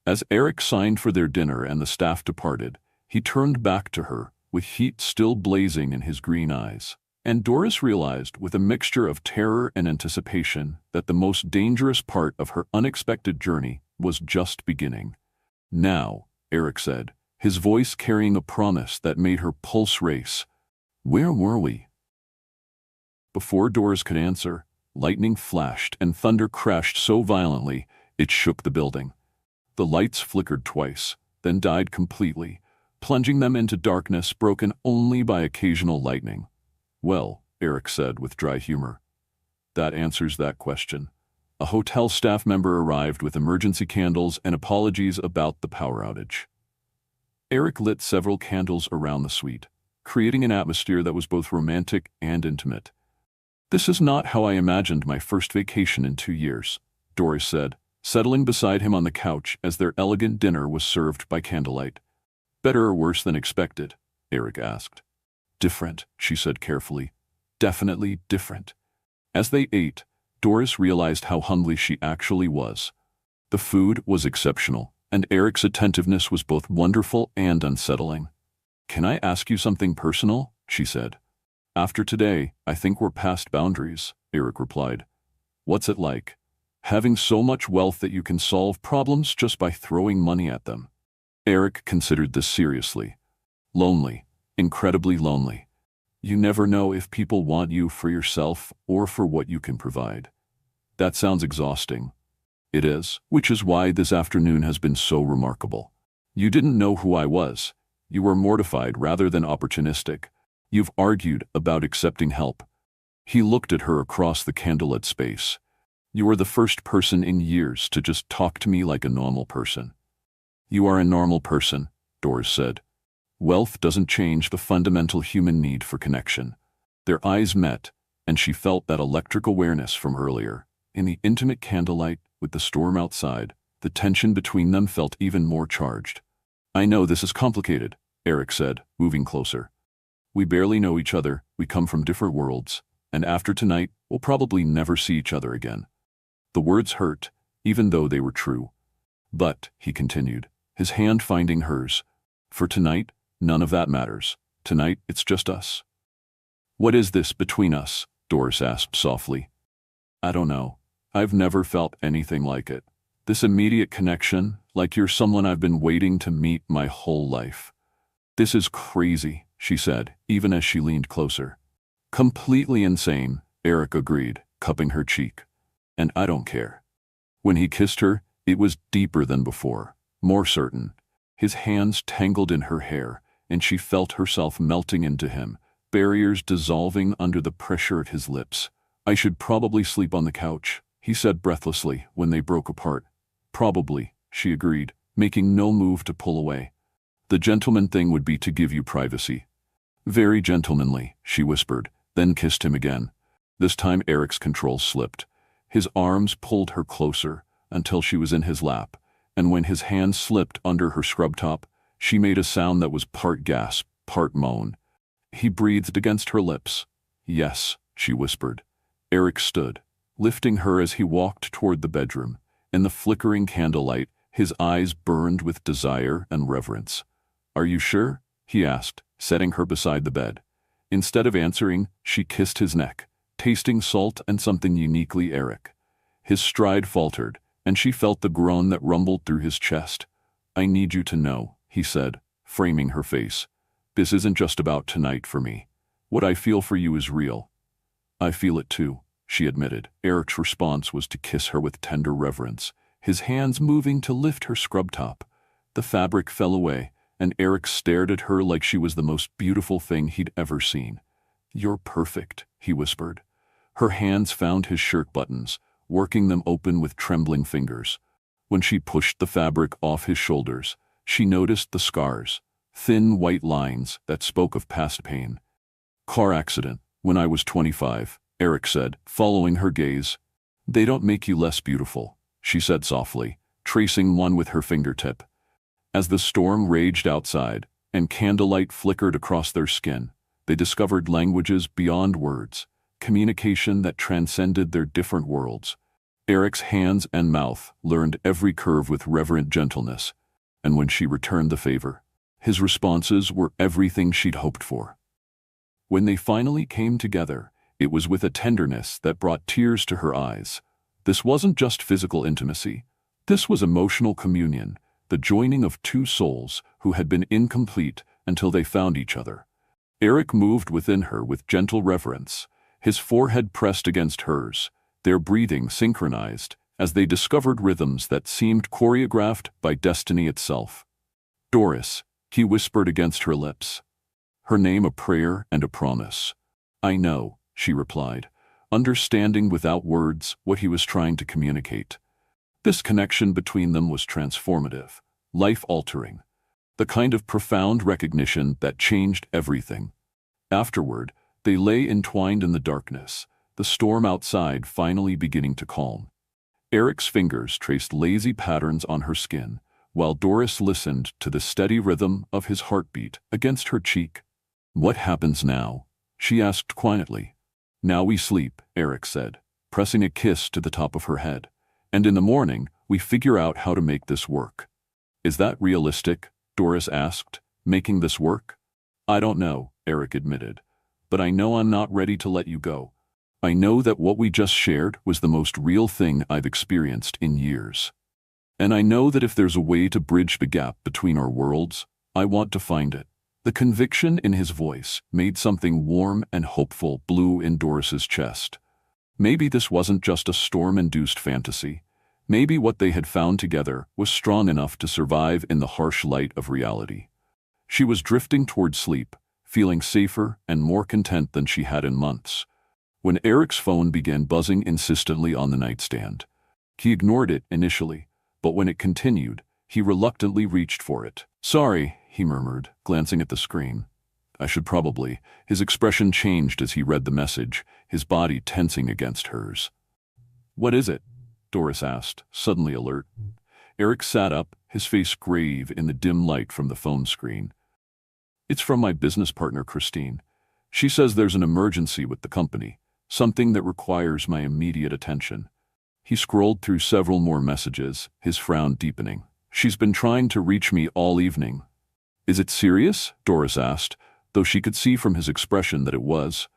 As Eric signed for their dinner and the staff departed, he turned back to her, with heat still blazing in his green eyes. And Doris realized, with a mixture of terror and anticipation, that the most dangerous part of her unexpected journey was just beginning. Now, Eric said, his voice carrying a promise that made her pulse race. Where were we? Before Doris could answer, Lightning flashed and thunder crashed so violently it shook the building. The lights flickered twice, then died completely, plunging them into darkness broken only by occasional lightning. "Well," Eric said with dry humor, "that answers that question." A hotel staff member arrived with emergency candles and apologies about the power outage. Eric lit several candles around the suite, creating an atmosphere that was both romantic and intimate. "This is not how I imagined my first vacation in 2 years," Doris said, settling beside him on the couch as their elegant dinner was served by candlelight. "Better or worse than expected?" Eric asked. "Different," she said carefully. "Definitely different." As they ate, Doris realized how hungry she actually was. The food was exceptional, and Eric's attentiveness was both wonderful and unsettling. "Can I ask you something personal?" she said. "After today, I think we're past boundaries," Eric replied. "What's it like? Having so much wealth that you can solve problems just by throwing money at them?" Eric considered this seriously. "Lonely, incredibly lonely. You never know if people want you for yourself or for what you can provide." "That sounds exhausting." "It is, which is why this afternoon has been so remarkable. You didn't know who I was. You were mortified rather than opportunistic. You've argued about accepting help." He looked at her across the candlelit space. "You are the first person in years to just talk to me like a normal person." "You are a normal person," Doris said. "Wealth doesn't change the fundamental human need for connection." Their eyes met, and she felt that electric awareness from earlier. In the intimate candlelight, with the storm outside, the tension between them felt even more charged. "I know this is complicated," Eric said, moving closer. "We barely know each other, we come from different worlds, and after tonight, we'll probably never see each other again." The words hurt, even though they were true. "But," he continued, his hand finding hers, "for tonight, none of that matters. Tonight, it's just us." "What is this between us?" Doris asked softly. "I don't know. I've never felt anything like it. This immediate connection, like you're someone I've been waiting to meet my whole life." "This is crazy," she said, even as she leaned closer. "Completely insane," Eric agreed, cupping her cheek. "And I don't care." When he kissed her, it was deeper than before, more certain. His hands tangled in her hair, and she felt herself melting into him, barriers dissolving under the pressure of his lips. "I should probably sleep on the couch," he said breathlessly when they broke apart. "Probably," she agreed, making no move to pull away. "The gentleman thing would be to give you privacy." "Very gentlemanly," she whispered, then kissed him again. This time Eric's control slipped. His arms pulled her closer until she was in his lap, and when his hand slipped under her scrub top, she made a sound that was part gasp, part moan. He breathed against her lips. "Yes," she whispered. Eric stood, lifting her as he walked toward the bedroom. In the flickering candlelight, his eyes burned with desire and reverence. "Are you sure?" he asked, setting her beside the bed. Instead of answering, she kissed his neck, tasting salt and something uniquely Eric. His stride faltered, and she felt the groan that rumbled through his chest. "I need you to know," he said, framing her face. "This isn't just about tonight for me. What I feel for you is real." "I feel it too," she admitted. Eric's response was to kiss her with tender reverence, his hands moving to lift her scrub top. The fabric fell away, and Eric stared at her like she was the most beautiful thing he'd ever seen. "You're perfect," he whispered. Her hands found his shirt buttons, working them open with trembling fingers. When she pushed the fabric off his shoulders, she noticed the scars, thin white lines that spoke of past pain. "Car accident, when I was 25, Eric said, following her gaze. "They don't make you less beautiful," she said softly, tracing one with her fingertip. As the storm raged outside, and candlelight flickered across their skin, they discovered languages beyond words, communication that transcended their different worlds. Eric's hands and mouth learned every curve with reverent gentleness, and when she returned the favor, his responses were everything she'd hoped for. When they finally came together, it was with a tenderness that brought tears to her eyes. This wasn't just physical intimacy. This was emotional communion, the joining of two souls who had been incomplete until they found each other. Eric moved within her with gentle reverence, his forehead pressed against hers, their breathing synchronized as they discovered rhythms that seemed choreographed by destiny itself. "Doris," he whispered against her lips. Her name a prayer and a promise. "I know," she replied, understanding without words what he was trying to communicate. This connection between them was transformative, life-altering, the kind of profound recognition that changed everything. Afterward, they lay entwined in the darkness, the storm outside finally beginning to calm. Eric's fingers traced lazy patterns on her skin, while Doris listened to the steady rhythm of his heartbeat against her cheek. "What happens now?" she asked quietly. "Now we sleep," Eric said, pressing a kiss to the top of her head. "And in the morning, we figure out how to make this work." "Is that realistic?" Doris asked. "Making this work?" "I don't know," Eric admitted. "But I know I'm not ready to let you go. I know that what we just shared was the most real thing I've experienced in years. And I know that if there's a way to bridge the gap between our worlds, I want to find it." The conviction in his voice made something warm and hopeful bloom in Doris's chest. Maybe this wasn't just a storm-induced fantasy. Maybe what they had found together was strong enough to survive in the harsh light of reality. She was drifting toward sleep, feeling safer and more content than she had in months, when Eric's phone began buzzing insistently on the nightstand. He ignored it initially, but when it continued, he reluctantly reached for it. "Sorry," he murmured, glancing at the screen. "I should probably." His expression changed as he read the message, his body tensing against hers. "What is it?" Doris asked, suddenly alert. Eric sat up, his face grave in the dim light from the phone screen. "It's from my business partner, Christine. She says there's an emergency with the company, something that requires my immediate attention." He scrolled through several more messages, his frown deepening. "She's been trying to reach me all evening." "Is it serious?" Doris asked, though she could see from his expression that it was.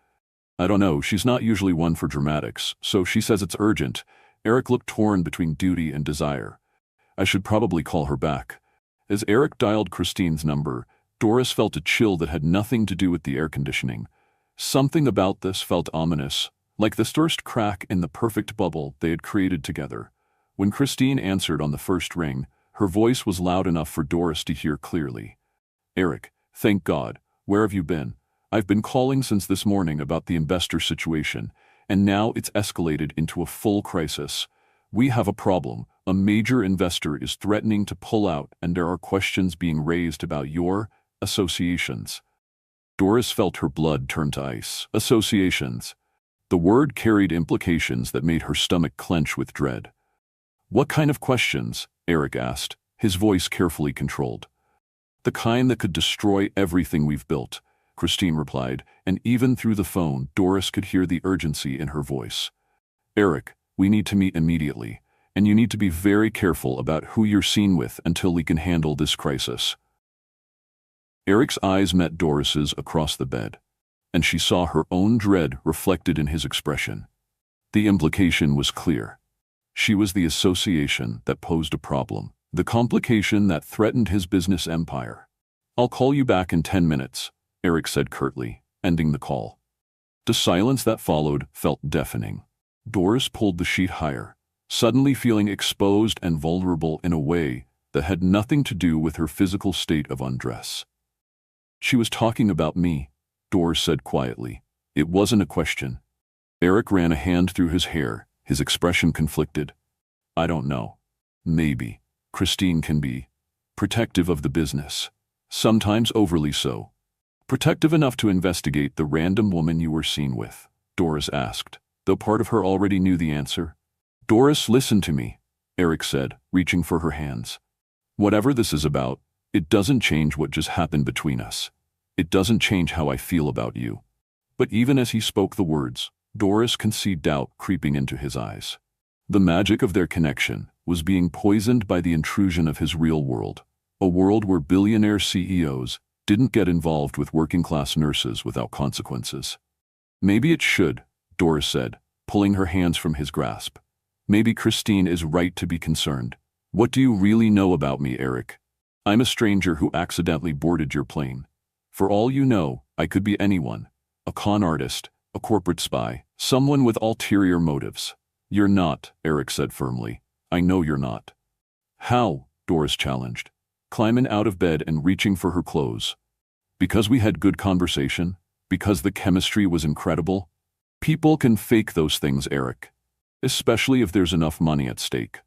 "I don't know, she's not usually one for dramatics, so she says it's urgent." Eric looked torn between duty and desire. "I should probably call her back." As Eric dialed Christine's number, Doris felt a chill that had nothing to do with the air conditioning. Something about this felt ominous, like the first crack in the perfect bubble they had created together. When Christine answered on the first ring, her voice was loud enough for Doris to hear clearly. "Eric, thank God. Where have you been? I've been calling since this morning about the investor situation, and now it's escalated into a full crisis. We have a problem. A major investor is threatening to pull out, and there are questions being raised about your associations." Doris felt her blood turn to ice. Associations. The word carried implications that made her stomach clench with dread. "What kind of questions?" Eric asked, his voice carefully controlled. "The kind that could destroy everything we've built," Christine replied, and even through the phone, Doris could hear the urgency in her voice. "Eric, we need to meet immediately, and you need to be very careful about who you're seen with until we can handle this crisis." Eric's eyes met Doris's across the bed, and she saw her own dread reflected in his expression. The implication was clear. She was the association that posed a problem, the complication that threatened his business empire. "I'll call you back in 10 minutes, Eric said curtly, ending the call. The silence that followed felt deafening. Doris pulled the sheet higher, suddenly feeling exposed and vulnerable in a way that had nothing to do with her physical state of undress. "She was talking about me," Doris said quietly. It wasn't a question. Eric ran a hand through his hair, his expression conflicted. "I don't know. Maybe. Christine can be protective of the business. Sometimes overly so. Protective enough to investigate the random woman you were seen with," Doris asked, though part of her already knew the answer. "Doris, listen to me," Eric said, reaching for her hands. "Whatever this is about, it doesn't change what just happened between us. It doesn't change how I feel about you." But even as he spoke the words, Doris could see doubt creeping into his eyes. The magic of their connection was being poisoned by the intrusion of his real world, a world where billionaire CEOs didn't get involved with working-class nurses without consequences. "Maybe it should," Doris said, pulling her hands from his grasp. "Maybe Christine is right to be concerned. What do you really know about me, Eric? I'm a stranger who accidentally boarded your plane. For all you know, I could be anyone. A con artist, a corporate spy, someone with ulterior motives. You're not, Eric said firmly. I know you're not. How? Doris challenged, climbing out of bed and reaching for her clothes. Because we had good conversation? Because the chemistry was incredible? People can fake those things, Eric. Especially if there's enough money at stake.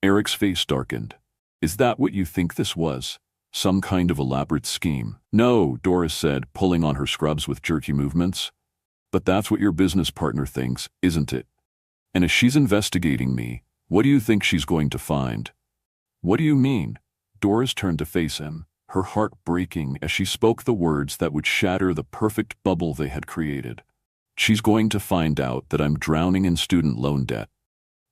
Eric's face darkened. Is that what you think this was? Some kind of elaborate scheme? No, Doris said, pulling on her scrubs with jerky movements. But that's what your business partner thinks, isn't it? And if she's investigating me, what do you think she's going to find? What do you mean? Doris turned to face him, her heart breaking as she spoke the words that would shatter the perfect bubble they had created. She's going to find out that I'm drowning in student loan debt,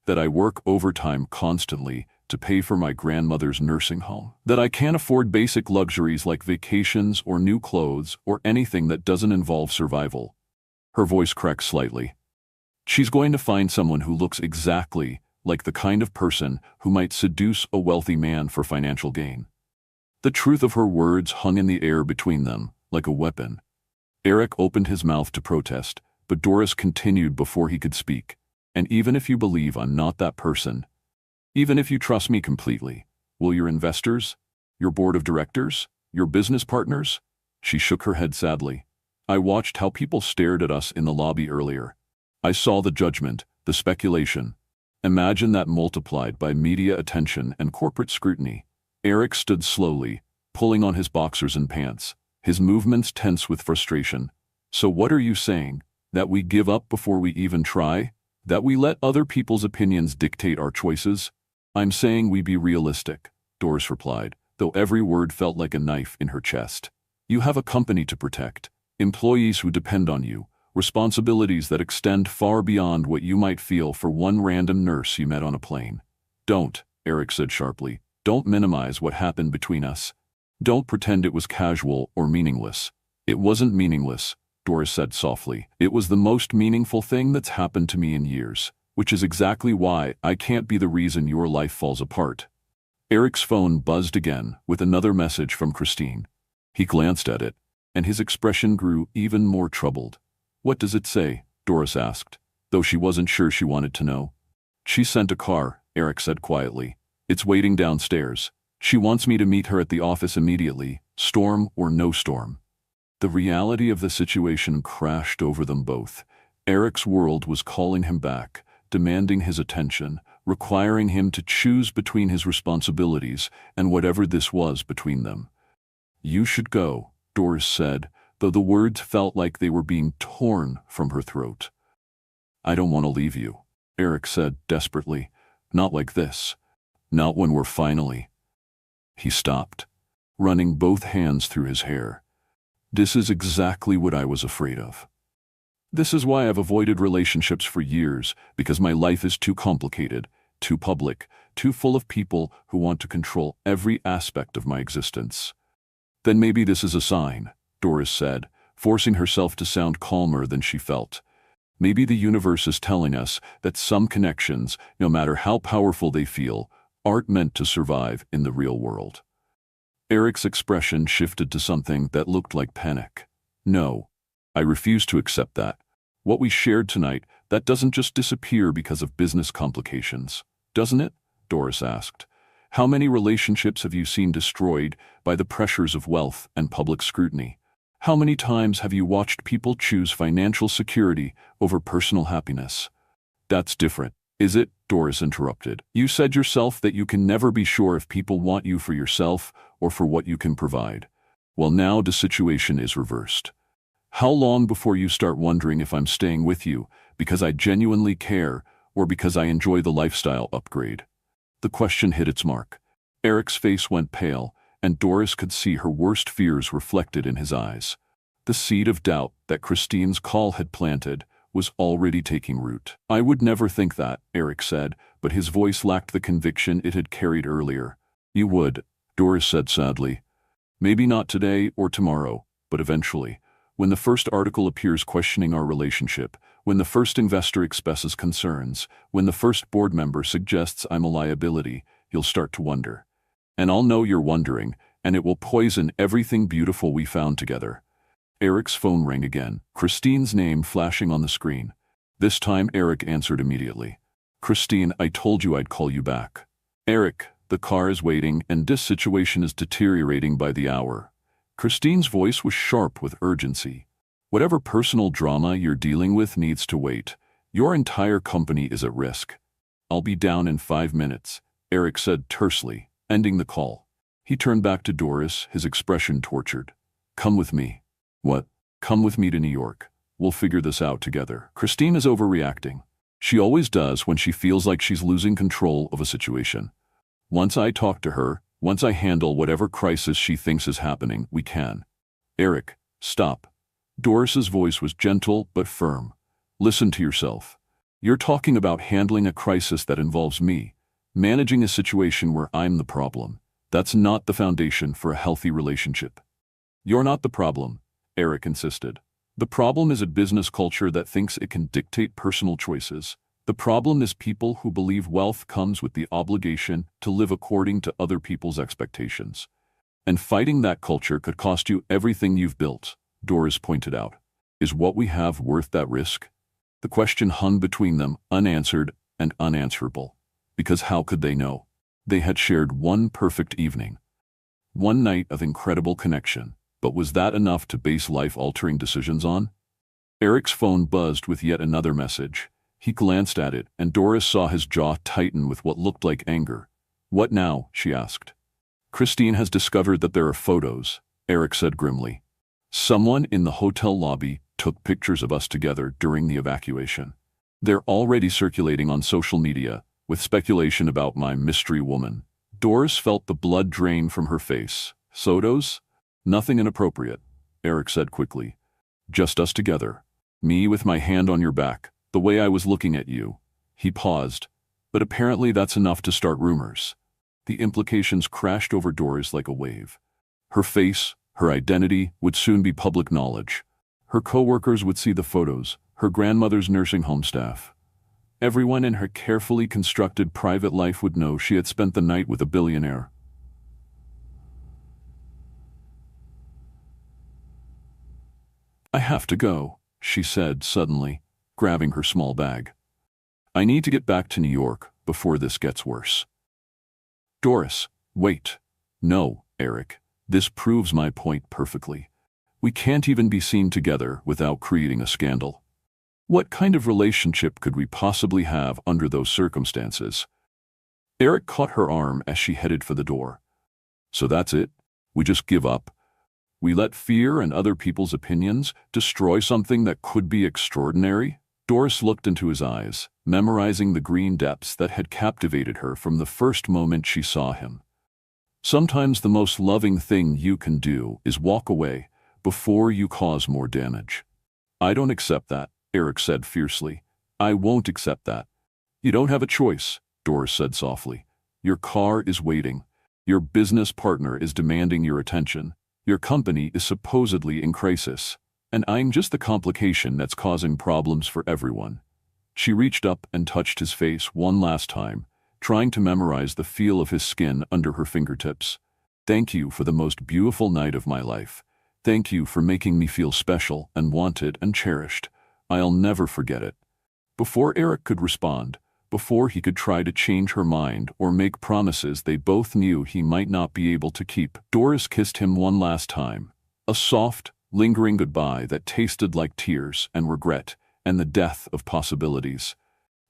that I work overtime constantly to pay for my grandmother's nursing home, that I can't afford basic luxuries like vacations or new clothes or anything that doesn't involve survival. Her voice cracked slightly. She's going to find someone who looks exactly like the kind of person who might seduce a wealthy man for financial gain. The truth of her words hung in the air between them, like a weapon. Eric opened his mouth to protest, but Doris continued before he could speak. And even if you believe I'm not that person, even if you trust me completely, will your investors, your board of directors, your business partners? She shook her head sadly. I watched how people stared at us in the lobby earlier. I saw the judgment, the speculation. Imagine that multiplied by media attention and corporate scrutiny. Eric stood slowly, pulling on his boxers and pants, his movements tense with frustration. So what are you saying? That we give up before we even try? That we let other people's opinions dictate our choices? I'm saying we be realistic, Doris replied, though every word felt like a knife in her chest. You have a company to protect, employees who depend on you, responsibilities that extend far beyond what you might feel for one random nurse you met on a plane. Don't, Eric said sharply. Don't minimize what happened between us. Don't pretend it was casual or meaningless. It wasn't meaningless, Doris said softly. It was the most meaningful thing that's happened to me in years, which is exactly why I can't be the reason your life falls apart. Eric's phone buzzed again with another message from Christine. He glanced at it, and his expression grew even more troubled. What does it say? Doris asked, though she wasn't sure she wanted to know. She sent a car, Eric said quietly. It's waiting downstairs. She wants me to meet her at the office immediately, storm or no storm. The reality of the situation crashed over them both. Eric's world was calling him back, demanding his attention, requiring him to choose between his responsibilities and whatever this was between them. You should go, Doris said, though the words felt like they were being torn from her throat. I don't want to leave you, Eric said desperately. Not like this. Not when we're finally. He stopped, running both hands through his hair. This is exactly what I was afraid of. This is why I've avoided relationships for years, because my life is too complicated, too public, too full of people who want to control every aspect of my existence. Then maybe this is a sign, Doris said, forcing herself to sound calmer than she felt. Maybe the universe is telling us that some connections, no matter how powerful they feel, aren't meant to survive in the real world. Eric's expression shifted to something that looked like panic. No, I refuse to accept that. What we shared tonight, that doesn't just disappear because of business complications, doesn't it? Doris asked. How many relationships have you seen destroyed by the pressures of wealth and public scrutiny? How many times have you watched people choose financial security over personal happiness? That's different, is it? Doris interrupted. You said yourself that you can never be sure if people want you for yourself or for what you can provide. Well, now the situation is reversed. How long before you start wondering if I'm staying with you because I genuinely care or because I enjoy the lifestyle upgrade? The question hit its mark. Eric's face went pale, and Doris could see her worst fears reflected in his eyes. The seed of doubt that Christine's call had planted was already taking root. I would never think that, Eric said, but his voice lacked the conviction it had carried earlier. You would, Doris said sadly. Maybe not today or tomorrow, but eventually. When the first article appears questioning our relationship, when the first investor expresses concerns, when the first board member suggests I'm a liability, you'll start to wonder. And I'll know you're wondering, and it will poison everything beautiful we found together. Eric's phone rang again, Christine's name flashing on the screen. This time Eric answered immediately. Christine, I told you I'd call you back. Eric, the car is waiting and this situation is deteriorating by the hour. Christine's voice was sharp with urgency. Whatever personal drama you're dealing with needs to wait. Your entire company is at risk. I'll be down in 5 minutes, Eric said tersely, ending the call. He turned back to Doris, his expression tortured. Come with me. What? Come with me to New York. We'll figure this out together. Christine is overreacting. She always does when she feels like she's losing control of a situation. Once I talk to her, once I handle whatever crisis she thinks is happening, we can. Eric, stop. Doris's voice was gentle but firm. Listen to yourself. You're talking about handling a crisis that involves me, managing a situation where I'm the problem. That's not the foundation for a healthy relationship. You're not the problem, Eric insisted. The problem is a business culture that thinks it can dictate personal choices. The problem is people who believe wealth comes with the obligation to live according to other people's expectations. And fighting that culture could cost you everything you've built, Doris pointed out. Is what we have worth that risk? The question hung between them, unanswered and unanswerable. Because how could they know? They had shared one perfect evening. One night of incredible connection. But was that enough to base life-altering decisions on? Eric's phone buzzed with yet another message. He glanced at it, and Doris saw his jaw tighten with what looked like anger. What now? She asked. Christine has discovered that there are photos, Eric said grimly. Someone in the hotel lobby took pictures of us together during the evacuation. They're already circulating on social media, with speculation about my mystery woman. Doris felt the blood drain from her face. Photos? Nothing inappropriate, Eric said quickly. Just us together. Me with my hand on your back, the way I was looking at you. He paused, but apparently that's enough to start rumors. The implications crashed over Doris like a wave. Her face, her identity, would soon be public knowledge. Her co-workers would see the photos, her grandmother's nursing home staff. Everyone in her carefully constructed private life would know she had spent the night with a billionaire. I have to go, she said suddenly, grabbing her small bag. I need to get back to New York before this gets worse. Doris, wait. No, Eric, this proves my point perfectly. We can't even be seen together without creating a scandal. What kind of relationship could we possibly have under those circumstances? Eric caught her arm as she headed for the door. So that's it? We just give up? We let fear and other people's opinions destroy something that could be extraordinary? Doris looked into his eyes, memorizing the green depths that had captivated her from the first moment she saw him. Sometimes the most loving thing you can do is walk away before you cause more damage. I don't accept that, Eric said fiercely. I won't accept that. You don't have a choice, Doris said softly. Your car is waiting. Your business partner is demanding your attention. Your company is supposedly in crisis, and I'm just the complication that's causing problems for everyone. She reached up and touched his face one last time, trying to memorize the feel of his skin under her fingertips. Thank you for the most beautiful night of my life. Thank you for making me feel special and wanted and cherished. I'll never forget it. Before Eric could respond, before he could try to change her mind or make promises they both knew he might not be able to keep, Doris kissed him one last time. A soft, lingering goodbye that tasted like tears and regret and the death of possibilities.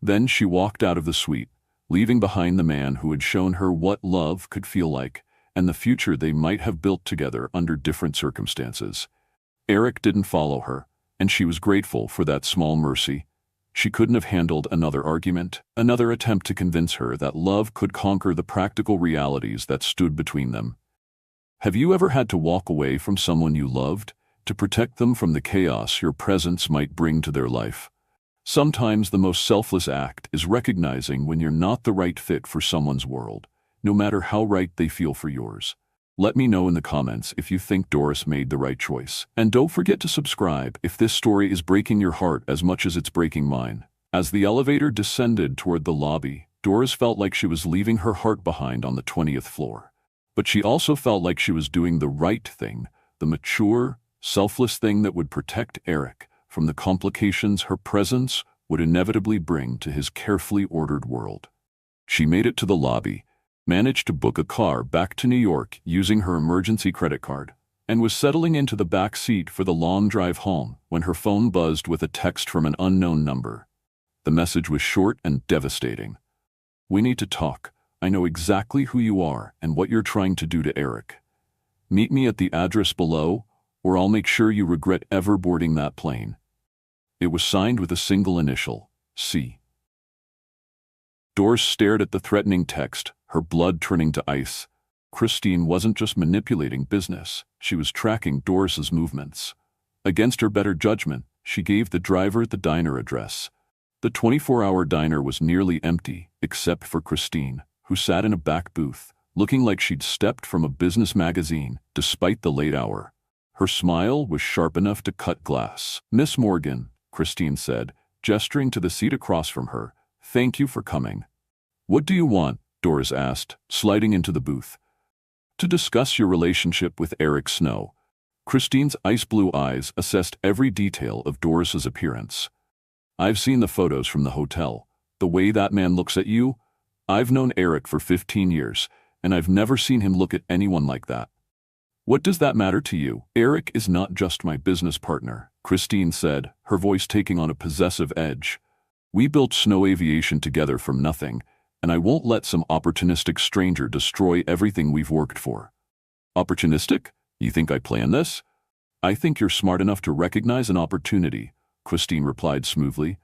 Then she walked out of the suite, leaving behind the man who had shown her what love could feel like and the future they might have built together under different circumstances. Eric didn't follow her, and she was grateful for that small mercy. She couldn't have handled another argument, another attempt to convince her that love could conquer the practical realities that stood between them. Have you ever had to walk away from someone you loved to protect them from the chaos your presence might bring to their life? Sometimes the most selfless act is recognizing when you're not the right fit for someone's world, no matter how right they feel for yours. Let me know in the comments if you think Doris made the right choice. And don't forget to subscribe if this story is breaking your heart as much as it's breaking mine. As the elevator descended toward the lobby, Doris felt like she was leaving her heart behind on the 20th floor. But she also felt like she was doing the right thing, the mature, selfless thing that would protect Eric from the complications her presence would inevitably bring to his carefully ordered world. She made it to the lobby, managed to book a car back to New York using her emergency credit card, and was settling into the back seat for the long drive home when her phone buzzed with a text from an unknown number. The message was short and devastating. "We need to talk. I know exactly who you are and what you're trying to do to Eric. Meet me at the address below, or I'll make sure you regret ever boarding that plane." It was signed with a single initial, C. Doris stared at the threatening text, her blood turning to ice. Christine wasn't just manipulating business, she was tracking Doris's movements. Against her better judgment, she gave the driver the diner address. The 24-hour diner was nearly empty, except for Christine, who sat in a back booth, looking like she'd stepped from a business magazine, despite the late hour. Her smile was sharp enough to cut glass. "Miss Morgan," Christine said, gesturing to the seat across from her, "thank you for coming." "What do you want?" Doris asked, sliding into the booth. "To discuss your relationship with Eric Snow." Christine's ice-blue eyes assessed every detail of Doris's appearance. "I've seen the photos from the hotel. The way that man looks at you. I've known Eric for 15 years, and I've never seen him look at anyone like that." "What does that matter to you?" "Eric is not just my business partner," Christine said, her voice taking on a possessive edge. "We built Snow Aviation together from nothing, and I won't let some opportunistic stranger destroy everything we've worked for." "Opportunistic? You think I planned this?" "I think you're smart enough to recognize an opportunity," Christine replied smoothly.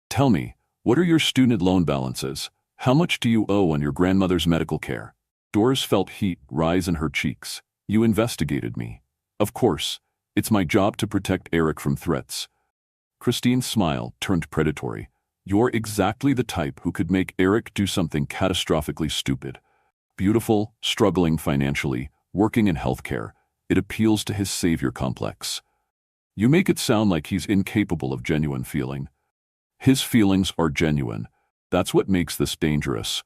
"Tell me, what are your student loan balances? How much do you owe on your grandmother's medical care?" Doris felt heat rise in her cheeks. "You investigated me." "Of course. It's my job to protect Eric from threats." Christine's smile turned predatory. "You're exactly the type who could make Eric do something catastrophically stupid. Beautiful, struggling financially, working in healthcare. It appeals to his savior complex. You make it sound like he's incapable of genuine feeling. His feelings are genuine. That's what makes this dangerous.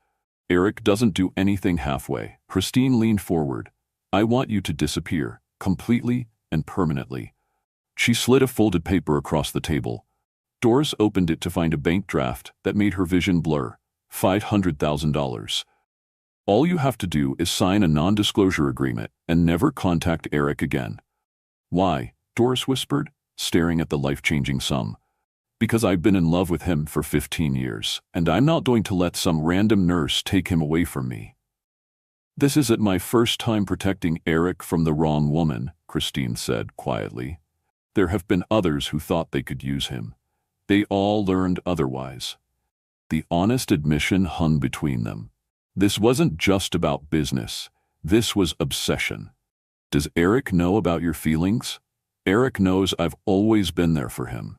Eric doesn't do anything halfway." Christine leaned forward. "I want you to disappear, completely and permanently." She slid a folded paper across the table. Doris opened it to find a bank draft that made her vision blur. $500,000. "All you have to do is sign a non-disclosure agreement and never contact Eric again." "Why?" Doris whispered, staring at the life-changing sum. "Because I've been in love with him for 15 years, and I'm not going to let some random nurse take him away from me." "This isn't my first time protecting Eric from the wrong woman," Christine said quietly. "There have been others who thought they could use him. They all learned otherwise." The honest admission hung between them. This wasn't just about business. This was obsession. "Does Eric know about your feelings?" "Eric knows I've always been there for him.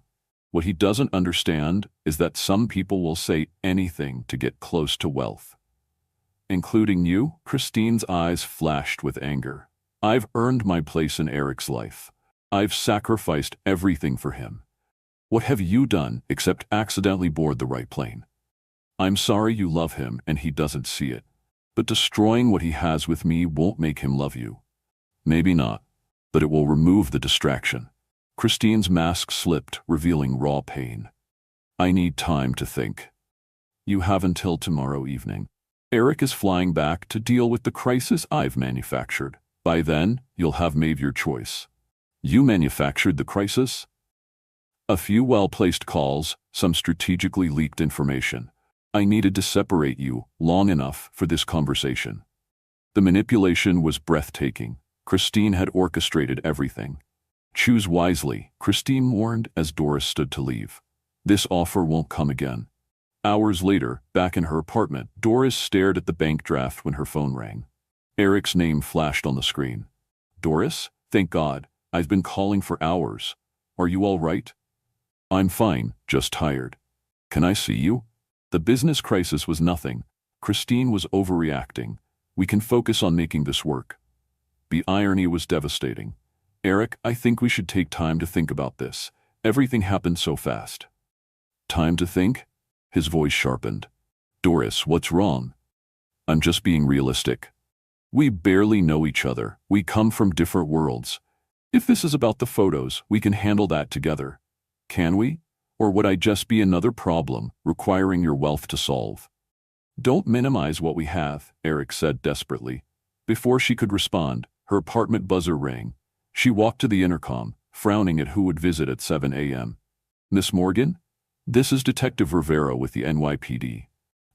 What he doesn't understand is that some people will say anything to get close to wealth." "Including you?" Christine's eyes flashed with anger. "I've earned my place in Eric's life. I've sacrificed everything for him. What have you done except accidentally board the right plane? I'm sorry you love him and he doesn't see it. But destroying what he has with me won't make him love you. Maybe not, but it will remove the distraction." Christine's mask slipped, revealing raw pain. "I need time to think." "You have until tomorrow evening. Eric is flying back to deal with the crisis I've manufactured. By then, you'll have made your choice." "You manufactured the crisis?" "A few well-placed calls, some strategically leaked information. I needed to separate you long enough for this conversation." The manipulation was breathtaking. Christine had orchestrated everything. "Choose wisely," Christine warned as Doris stood to leave. "This offer won't come again." Hours later, back in her apartment, Doris stared at the bank draft when her phone rang. Eric's name flashed on the screen. "Doris? Thank God. I've been calling for hours. Are you all right?" "I'm fine, just tired." "Can I see you?" The business crisis was nothing. Christine was overreacting. "We can focus on making this work." The irony was devastating. "Eric, I think we should take time to think about this. Everything happened so fast." "Time to think?" His voice sharpened. "Doris, what's wrong?" "I'm just being realistic. We barely know each other. We come from different worlds. If this is about the photos, we can handle that together. Can we?" Or would I just be another problem requiring your wealth to solve? Don't minimize what we have, Eric said desperately. Before she could respond, her apartment buzzer rang. She walked to the intercom, frowning at who would visit at 7 a.m. Miss Morgan? This is Detective Rivera with the NYPD.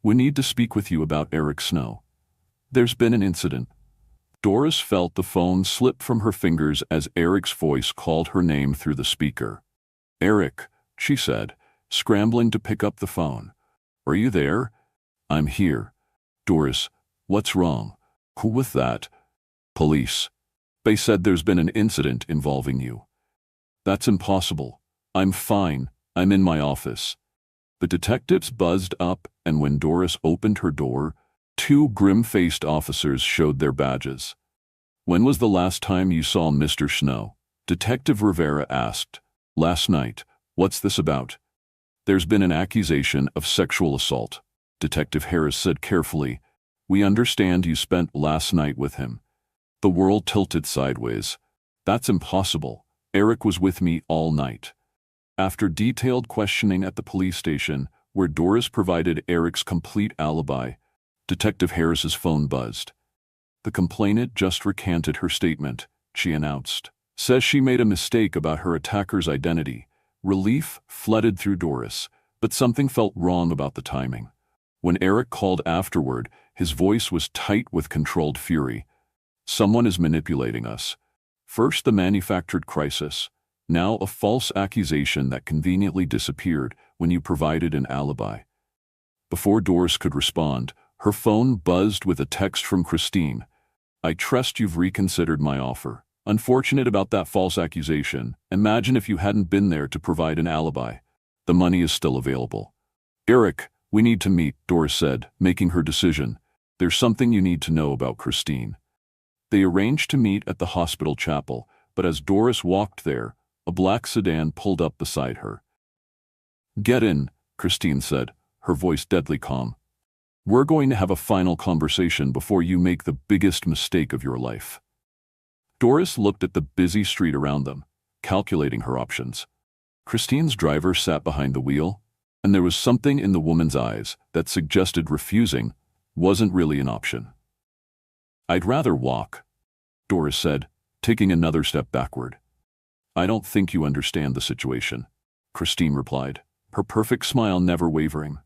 We need to speak with you about Eric Snow. There's been an incident. Doris felt the phone slip from her fingers as Eric's voice called her name through the speaker. Eric, she said, scrambling to pick up the phone. Are you there? I'm here. Doris, what's wrong? Who was that? Police. They said there's been an incident involving you. That's impossible. I'm fine. I'm in my office. The detectives buzzed up, and when Doris opened her door, two grim-faced officers showed their badges. When was the last time you saw Mr. Snow? Detective Rivera asked. Last night. What's this about? There's been an accusation of sexual assault. Detective Harris said carefully. We understand you spent last night with him. The world tilted sideways. That's impossible. Eric was with me all night. After detailed questioning at the police station, where Doris provided Eric's complete alibi, Detective Harris's phone buzzed. The complainant just recanted her statement, she announced. Says she made a mistake about her attacker's identity. Relief flooded through Doris, but something felt wrong about the timing. When Eric called afterward, his voice was tight with controlled fury. Someone is manipulating us. First the manufactured crisis, now a false accusation that conveniently disappeared when you provided an alibi. Before Doris could respond, her phone buzzed with a text from Christine. I trust you've reconsidered my offer. Unfortunate about that false accusation. Imagine if you hadn't been there to provide an alibi. The money is still available. Eric, we need to meet, Doris said, making her decision. There's something you need to know about Christine. They arranged to meet at the hospital chapel, but as Doris walked there, a black sedan pulled up beside her. Get in, Christine said, her voice deadly calm. We're going to have a final conversation before you make the biggest mistake of your life. Doris looked at the busy street around them, calculating her options. Christine's driver sat behind the wheel, and there was something in the woman's eyes that suggested refusing wasn't really an option. I'd rather walk, Doris said, taking another step backward. I don't think you understand the situation, Christine replied, her perfect smile never wavering.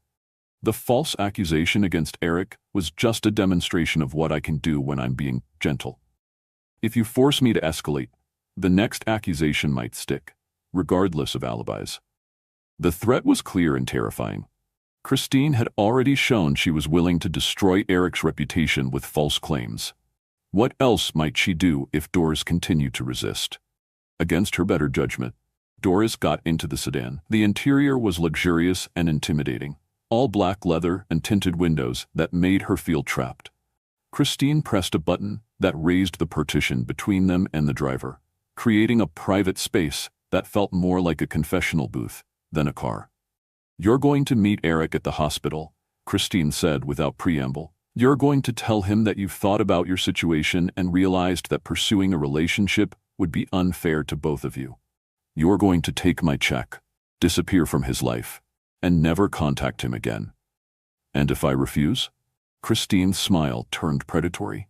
The false accusation against Eric was just a demonstration of what I can do when I'm being gentle. If you force me to escalate, the next accusation might stick, regardless of alibis. The threat was clear and terrifying. Christine had already shown she was willing to destroy Eric's reputation with false claims. What else might she do if Doris continued to resist? Against her better judgment, Doris got into the sedan. The interior was luxurious and intimidating, all black leather and tinted windows that made her feel trapped. Christine pressed a button that raised the partition between them and the driver, creating a private space that felt more like a confessional booth than a car. You're going to meet Eric at the hospital, Christine said without preamble. You're going to tell him that you've thought about your situation and realized that pursuing a relationship would be unfair to both of you. You're going to take my check, disappear from his life, and never contact him again. And if I refuse? Christine's smile turned predatory.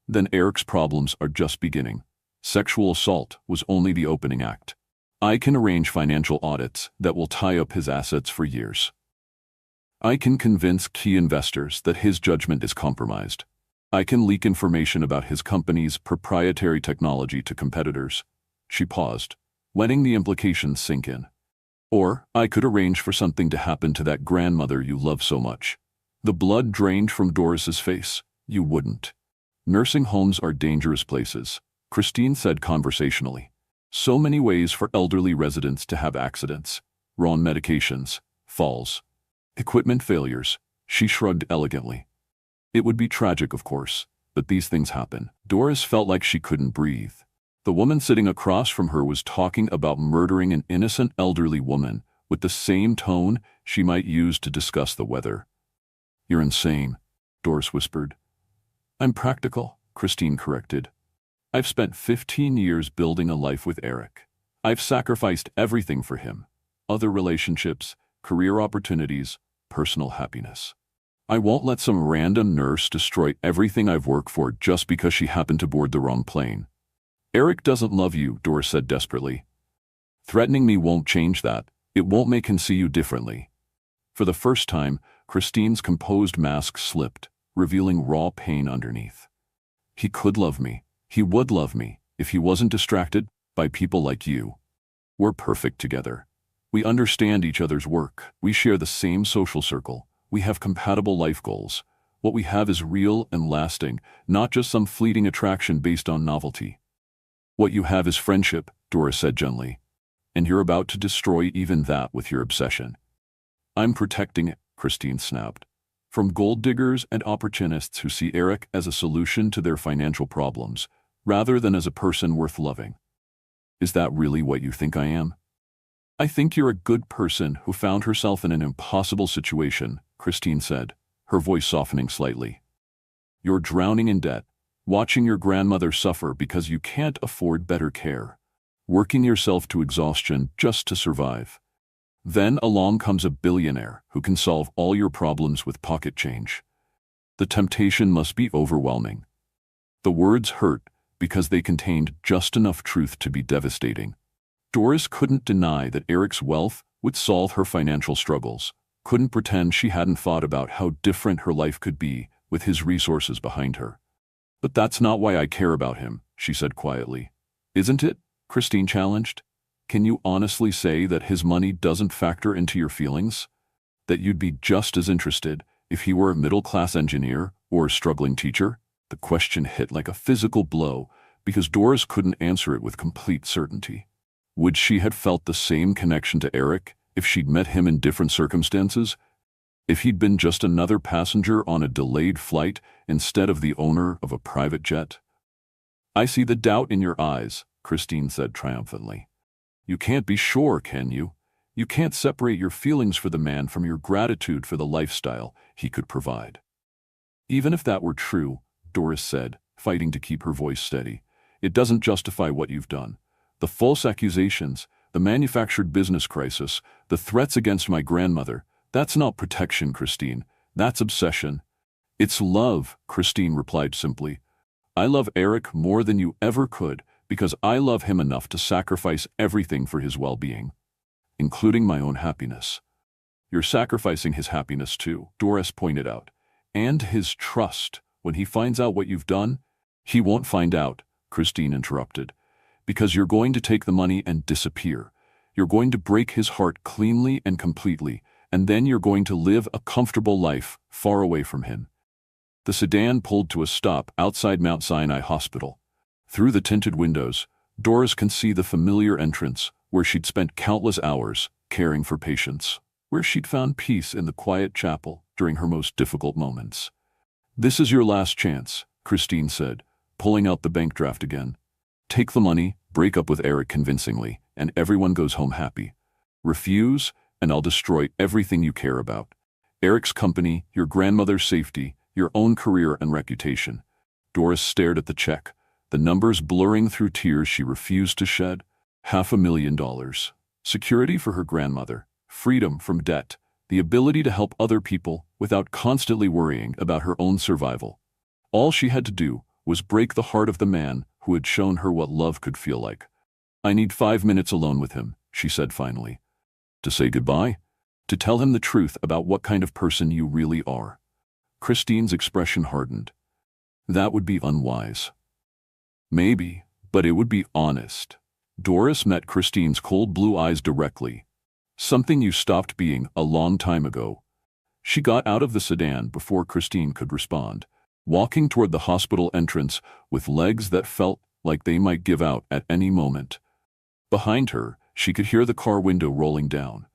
Then Eric's problems are just beginning. Sexual assault was only the opening act. I can arrange financial audits that will tie up his assets for years. I can convince key investors that his judgment is compromised. I can leak information about his company's proprietary technology to competitors. She paused, letting the implications sink in. Or I could arrange for something to happen to that grandmother you love so much. The blood drained from Doris's face. You wouldn't. Nursing homes are dangerous places, Christine said conversationally. So many ways for elderly residents to have accidents. Wrong medications, falls, equipment failures. She shrugged elegantly. It would be tragic, of course, but these things happen. Doris felt like she couldn't breathe. The woman sitting across from her was talking about murdering an innocent elderly woman with the same tone she might use to discuss the weather. You're insane, Doris whispered. I'm practical, Christine corrected. I've spent 15 years building a life with Eric. I've sacrificed everything for him. other relationships, career opportunities, personal happiness. I won't let some random nurse destroy everything I've worked for just because she happened to board the wrong plane. Eric doesn't love you, Doris said desperately. Threatening me won't change that. It won't make him see you differently. For the first time, Christine's composed mask slipped, revealing raw pain underneath. He could love me. He would love me if he wasn't distracted by people like you. We're perfect together. We understand each other's work. We share the same social circle. We have compatible life goals. What we have is real and lasting, not just some fleeting attraction based on novelty. What you have is friendship, Doris said gently, and you're about to destroy even that with your obsession. I'm protecting it, Christine snapped. From gold diggers and opportunists who see Eric as a solution to their financial problems, rather than as a person worth loving. Is that really what you think I am? I think you're a good person who found herself in an impossible situation, Christine said, her voice softening slightly. You're drowning in debt, watching your grandmother suffer because you can't afford better care, working yourself to exhaustion just to survive. Then along comes a billionaire who can solve all your problems with pocket change. The temptation must be overwhelming. The words hurt because they contained just enough truth to be devastating. Doris couldn't deny that Eric's wealth would solve her financial struggles, couldn't pretend she hadn't thought about how different her life could be with his resources behind her. But that's not why I care about him, she said quietly. Isn't it? Christine challenged. Can you honestly say that his money doesn't factor into your feelings? That you'd be just as interested if he were a middle-class engineer or a struggling teacher? The question hit like a physical blow because Doris couldn't answer it with complete certainty. Would she have felt the same connection to Eric if she'd met him in different circumstances? If he'd been just another passenger on a delayed flight instead of the owner of a private jet? I see the doubt in your eyes, Christine said triumphantly. You can't be sure, can you? You can't separate your feelings for the man from your gratitude for the lifestyle he could provide. Even if that were true, Doris said, fighting to keep her voice steady, it doesn't justify what you've done. The false accusations, the manufactured business crisis, the threats against my grandmother, that's not protection, Christine. That's obsession. It's love, Christine replied simply. I love Eric more than you ever could because I love him enough to sacrifice everything for his well-being, including my own happiness. You're sacrificing his happiness too, Doris pointed out, and his trust. When he finds out what you've done, he won't find out, Christine interrupted, because you're going to take the money and disappear. You're going to break his heart cleanly and completely, and then you're going to live a comfortable life far away from him. The sedan pulled to a stop outside Mount Sinai Hospital. Through the tinted windows, Doris can see the familiar entrance where she'd spent countless hours caring for patients, where she'd found peace in the quiet chapel during her most difficult moments. This is your last chance, Christine said, pulling out the bank draft again. Take the money, break up with Eric convincingly, and everyone goes home happy. Refuse, and I'll destroy everything you care about. Eric's company, your grandmother's safety, your own career and reputation. Doris stared at the check, the numbers blurring through tears she refused to shed. $500,000. Security for her grandmother, freedom from debt, the ability to help other people without constantly worrying about her own survival. All she had to do was break the heart of the man who had shown her what love could feel like. I need 5 minutes alone with him, she said finally. To say goodbye? To tell him the truth about what kind of person you really are. Christine's expression hardened. That would be unwise. Maybe, but it would be honest. Doris met Christine's cold blue eyes directly. Something you stopped being a long time ago. She got out of the sedan before Christine could respond, walking toward the hospital entrance with legs that felt like they might give out at any moment. Behind her, she could hear the car window rolling down.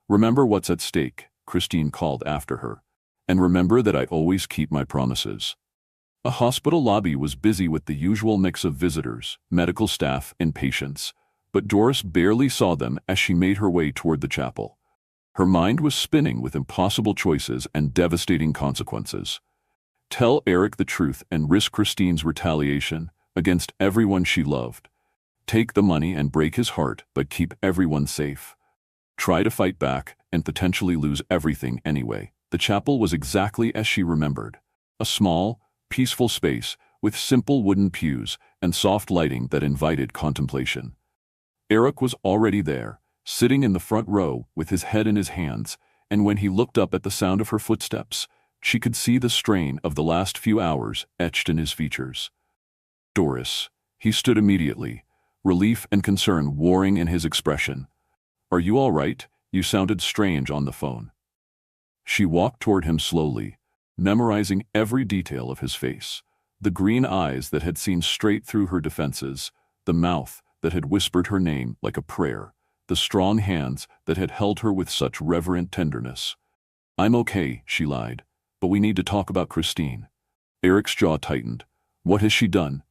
Remember what's at stake, Christine called after her. And remember that I always keep my promises. A hospital lobby was busy with the usual mix of visitors, medical staff, and patients, but Doris barely saw them as she made her way toward the chapel. Her mind was spinning with impossible choices and devastating consequences. Tell Eric the truth and risk Christine's retaliation against everyone she loved. Take the money and break his heart, but keep everyone safe. try to fight back, and potentially lose everything anyway. The chapel was exactly as she remembered. A small, peaceful space with simple wooden pews and soft lighting that invited contemplation. Eric was already there, sitting in the front row with his head in his hands, and when he looked up at the sound of her footsteps, she could see the strain of the last few hours etched in his features. Doris. He stood immediately, relief and concern warring in his expression. Are you all right? You sounded strange on the phone. She walked toward him slowly, memorizing every detail of his face. The green eyes that had seen straight through her defenses, the mouth that had whispered her name like a prayer, the strong hands that had held her with such reverent tenderness. I'm okay, she lied, but we need to talk about Christine. Eric's jaw tightened. What has she done?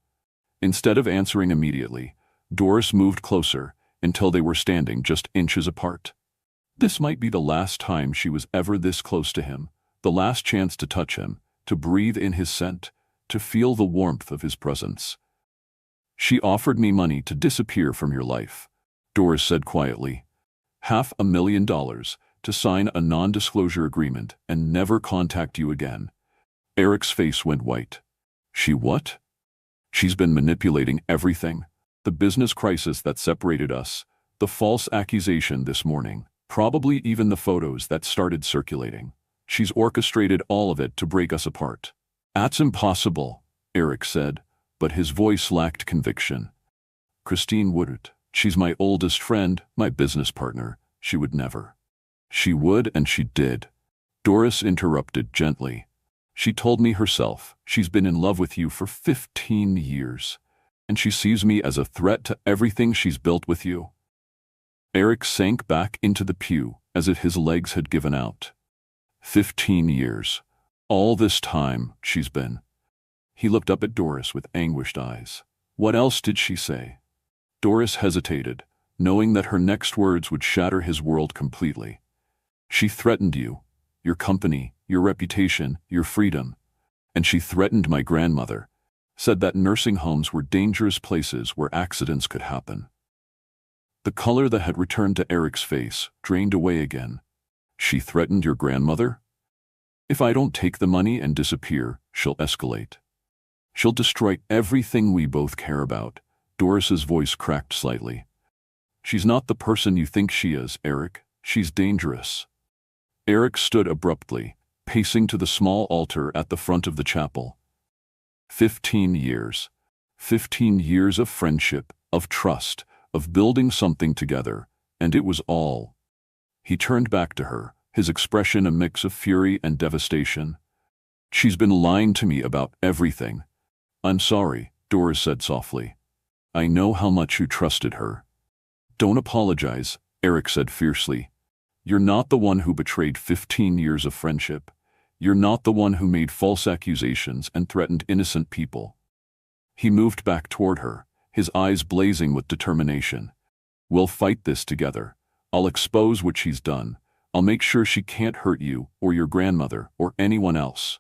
Instead of answering immediately, Doris moved closer until they were standing just inches apart. This might be the last time she was ever this close to him, the last chance to touch him, to breathe in his scent, to feel the warmth of his presence. She offered me money to disappear from your life, Doris said quietly. $500,000 to sign a non-disclosure agreement and never contact you again. Eric's face went white. She what? She's been manipulating everything. The business crisis that separated us, the false accusation this morning, probably even the photos that started circulating. She's orchestrated all of it to break us apart. That's impossible, Eric said, but his voice lacked conviction. Christine wouldn't. She's my oldest friend, my business partner. She would never. She would and she did. Doris interrupted gently. She told me herself she's been in love with you for 15 years, and she sees me as a threat to everything she's built with you. Eric sank back into the pew as if his legs had given out. 15 years. All this time she's been. He looked up at Doris with anguished eyes. What else did she say? Doris hesitated, knowing that her next words would shatter his world completely. She threatened you, your company, your reputation, your freedom. And she threatened my grandmother, said that nursing homes were dangerous places where accidents could happen. The color that had returned to Eric's face drained away again. She threatened your grandmother? If I don't take the money and disappear, she'll escalate. She'll destroy everything we both care about. Doris's voice cracked slightly. She's not the person you think she is, Eric. She's dangerous. Eric stood abruptly, pacing to the small altar at the front of the chapel. 15 years. 15 years of friendship, of trust, of building something together, and it was all. He turned back to her, his expression a mix of fury and devastation. She's been lying to me about everything. I'm sorry, Doris said softly. I know how much you trusted her. Don't apologize, Eric said fiercely. You're not the one who betrayed 15 years of friendship. You're not the one who made false accusations and threatened innocent people. He moved back toward her, his eyes blazing with determination. We'll fight this together. I'll expose what she's done. I'll make sure she can't hurt you or your grandmother or anyone else.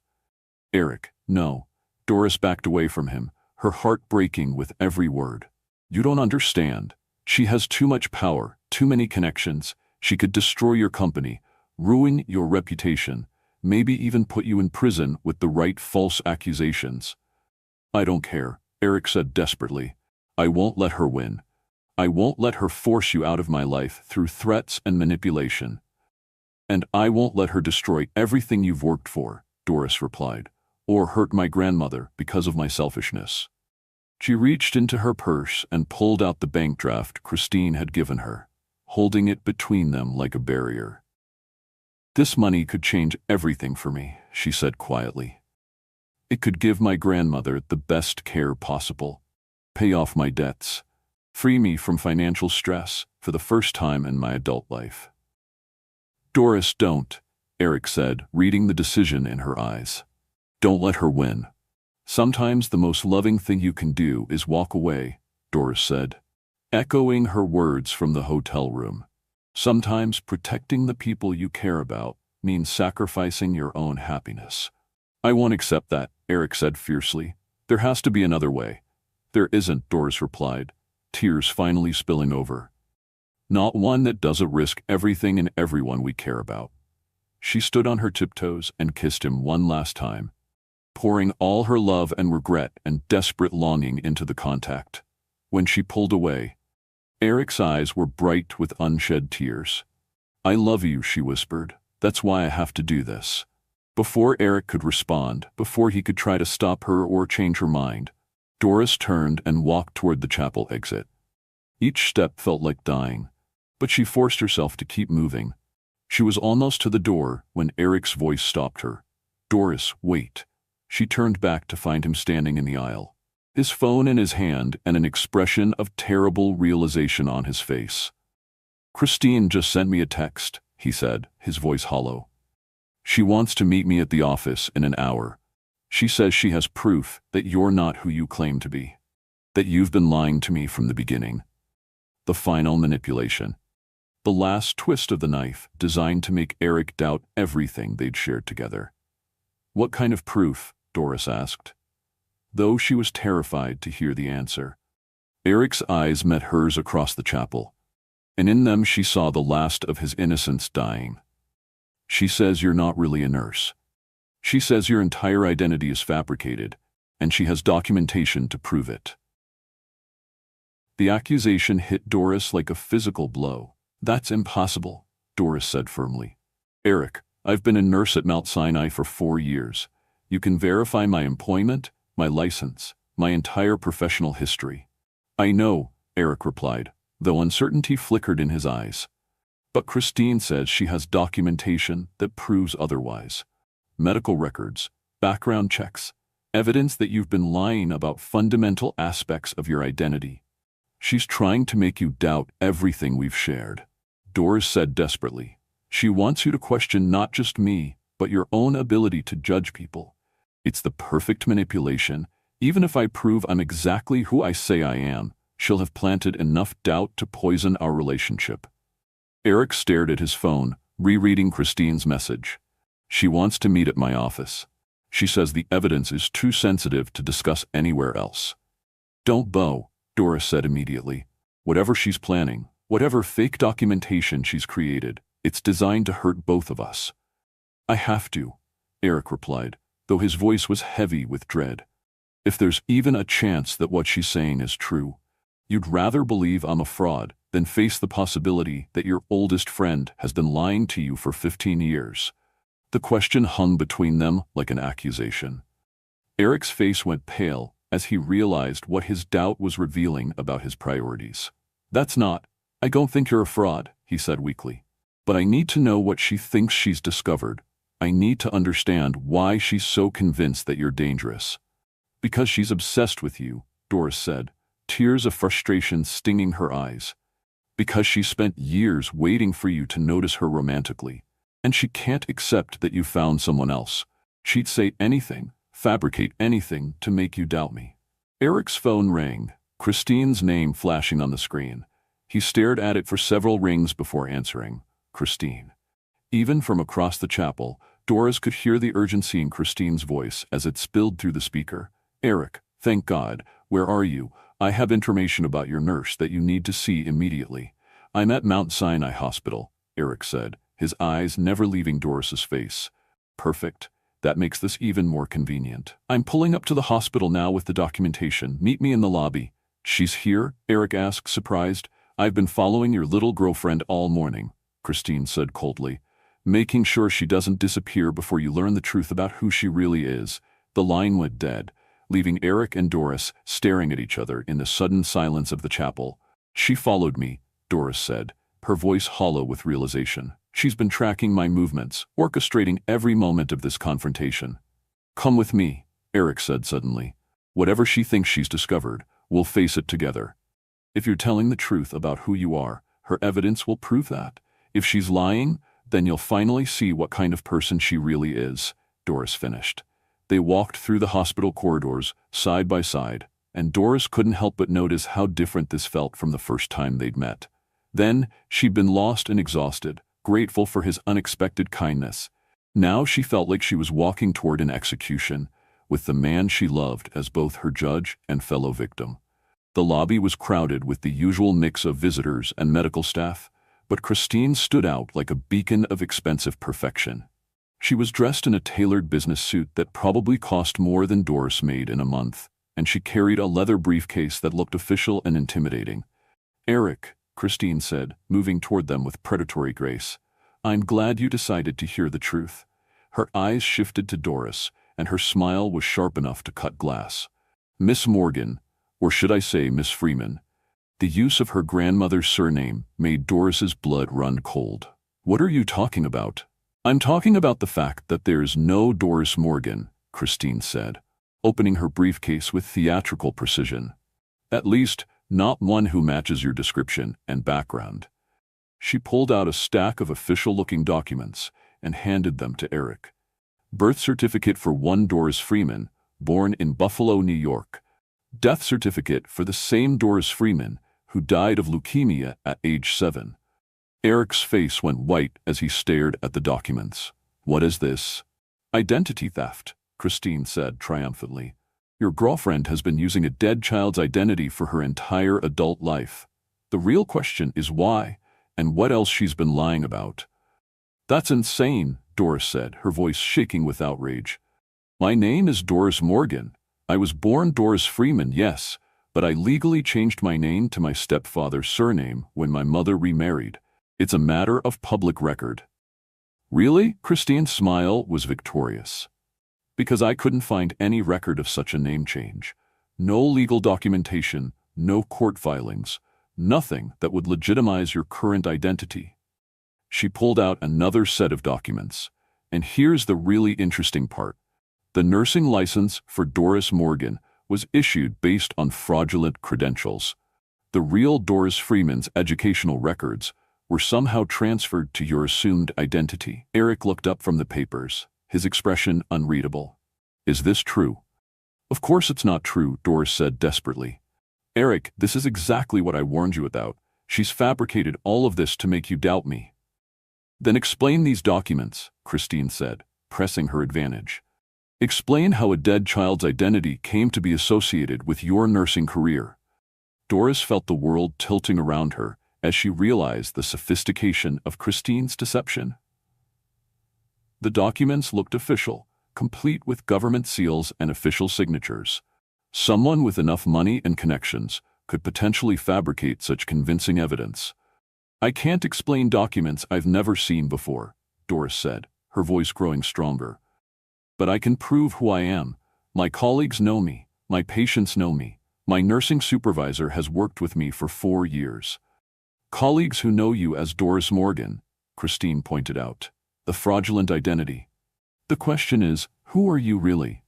Eric, no. Doris backed away from him, her heart breaking with every word. You don't understand. She has too much power, too many connections. She could destroy your company, ruin your reputation, maybe even put you in prison with the right false accusations. I don't care, Eric said desperately. I won't let her win. I won't let her force you out of my life through threats and manipulation. And I won't let her destroy everything you've worked for, Doris replied, or hurt my grandmother because of my selfishness. She reached into her purse and pulled out the bank draft Christine had given her, holding it between them like a barrier. This money could change everything for me, she said quietly. It could give my grandmother the best care possible, pay off my debts, free me from financial stress for the first time in my adult life. Doris, don't, Eric said, reading the decision in her eyes. Don't let her win. Sometimes the most loving thing you can do is walk away, Doris said, echoing her words from the hotel room. Sometimes protecting the people you care about means sacrificing your own happiness. I won't accept that, Eric said fiercely. There has to be another way. There isn't, Doris replied, tears finally spilling over. Not one that doesn't risk everything and everyone we care about. She stood on her tiptoes and kissed him one last time, pouring all her love and regret and desperate longing into the contact. When she pulled away, Eric's eyes were bright with unshed tears. "I love you," she whispered. "That's why I have to do this." Before Eric could respond, before he could try to stop her or change her mind, Doris turned and walked toward the chapel exit. Each step felt like dying, but she forced herself to keep moving. She was almost to the door when Eric's voice stopped her. "Doris, wait." She turned back to find him standing in the aisle, his phone in his hand and an expression of terrible realization on his face. "Christine just sent me a text," he said, his voice hollow. "She wants to meet me at the office in an hour. She says she has proof that you're not who you claim to be, that you've been lying to me from the beginning." The final manipulation. The last twist of the knife, designed to make Eric doubt everything they'd shared together. "What kind of proof?" Doris asked, though she was terrified to hear the answer. Eric's eyes met hers across the chapel, and in them she saw the last of his innocence dying. "She says you're not really a nurse. She says your entire identity is fabricated, and she has documentation to prove it." The accusation hit Doris like a physical blow. "That's impossible," Doris said firmly. "Eric, I've been a nurse at Mount Sinai for 4 years. You can verify my employment, my license, my entire professional history." "I know," Eric replied, though uncertainty flickered in his eyes. "But Christine says she has documentation that proves otherwise. Medical records, background checks, evidence that you've been lying about fundamental aspects of your identity. She's trying to make you doubt everything we've shared," Doris said desperately. "She wants you to question not just me, but your own ability to judge people. It's the perfect manipulation. Even if I prove I'm exactly who I say I am, she'll have planted enough doubt to poison our relationship." Eric stared at his phone, rereading Christine's message. "She wants to meet at my office. She says the evidence is too sensitive to discuss anywhere else." "Don't bow," Doris said immediately. "Whatever she's planning, whatever fake documentation she's created, it's designed to hurt both of us." "I have to," Eric replied, though his voice was heavy with dread. "If there's even a chance that what she's saying is true, you'd rather believe I'm a fraud than face the possibility that your oldest friend has been lying to you for 15 years. The question hung between them like an accusation. Eric's face went pale as he realized what his doubt was revealing about his priorities. "I don't think you're a fraud," he said weakly. "But I need to know what she thinks she's discovered. I need to understand why she's so convinced that you're dangerous." "Because she's obsessed with you," Doris said, tears of frustration stinging her eyes. "Because she spent years waiting for you to notice her romantically, and she can't accept that you found someone else. She'd say anything, fabricate anything to make you doubt me." Eric's phone rang, Christine's name flashing on the screen. He stared at it for several rings before answering. Christine. Even from across the chapel, Doris could hear the urgency in Christine's voice as it spilled through the speaker. "Eric, thank God. Where are you? I have information about your nurse that you need to see immediately." "I'm at Mount Sinai Hospital," Eric said, his eyes never leaving Doris's face. "Perfect. That makes this even more convenient. I'm pulling up to the hospital now with the documentation. Meet me in the lobby." "She's here?" Eric asked, surprised. "I've been following your little girlfriend all morning," Christine said coldly, "making sure she doesn't disappear before you learn the truth about who she really is." The line went dead, leaving Eric and Doris staring at each other in the sudden silence of the chapel. "She followed me," Doris said, her voice hollow with realization. "She's been tracking my movements, orchestrating every moment of this confrontation." "Come with me," Eric said suddenly. "Whatever she thinks she's discovered, we'll face it together. If you're telling the truth about who you are, her evidence will prove that. If she's lying, then you'll finally see what kind of person she really is," Doris finished. They walked through the hospital corridors, side by side, and Doris couldn't help but notice how different this felt from the first time they'd met. Then, she'd been lost and exhausted, grateful for his unexpected kindness. Now she felt like she was walking toward an execution, with the man she loved as both her judge and fellow victim. The lobby was crowded with the usual mix of visitors and medical staff, but Christine stood out like a beacon of expensive perfection. She was dressed in a tailored business suit that probably cost more than Doris made in a month, and she carried a leather briefcase that looked official and intimidating. "Eric," Christine said, moving toward them with predatory grace, "I'm glad you decided to hear the truth." Her eyes shifted to Doris, and her smile was sharp enough to cut glass. Miss Morgan, or should I say Miss Freeman, the use of her grandmother's surname made Doris's blood run cold. "What are you talking about?" "I'm talking about the fact that there's no Doris Morgan," Christine said, opening her briefcase with theatrical precision. "At least, not one who matches your description and background." She pulled out a stack of official-looking documents and handed them to Eric. Birth certificate for one Doris Freeman, born in Buffalo, New York. Death certificate for the same Doris Freeman, who died of leukemia at age 7. Eric's face went white as he stared at the documents. "What is this?" "Identity theft," Christine said triumphantly. "Your girlfriend has been using a dead child's identity for her entire adult life. The real question is why, and what else she's been lying about." "That's insane," Doris said, her voice shaking with outrage. "My name is Doris Morgan. I was born Doris Freeman, yes, but I legally changed my name to my stepfather's surname when my mother remarried. It's a matter of public record." "Really?" Christine's smile was victorious. "Because I couldn't find any record of such a name change. No legal documentation, no court filings, nothing that would legitimize your current identity." She pulled out another set of documents. And here's the really interesting part. The nursing license for Doris Morgan was issued based on fraudulent credentials. The real Doris Freeman's educational records were somehow transferred to your assumed identity. Eric looked up from the papers, his expression unreadable. "Is this true?" "Of course it's not true," Doris said desperately. "Eric, this is exactly what I warned you about. She's fabricated all of this to make you doubt me." "Then explain these documents," Christine said, pressing her advantage. "Explain how a dead child's identity came to be associated with your nursing career." Doris felt the world tilting around her as she realized the sophistication of Christine's deception. The documents looked official, complete with government seals and official signatures. Someone with enough money and connections could potentially fabricate such convincing evidence. "I can't explain documents I've never seen before," Doris said, her voice growing stronger. "But I can prove who I am. My colleagues know me. My patients know me. My nursing supervisor has worked with me for 4 years." "Colleagues who know you as Doris Morgan," Christine pointed out. "The fraudulent identity. The question is, who are you really?"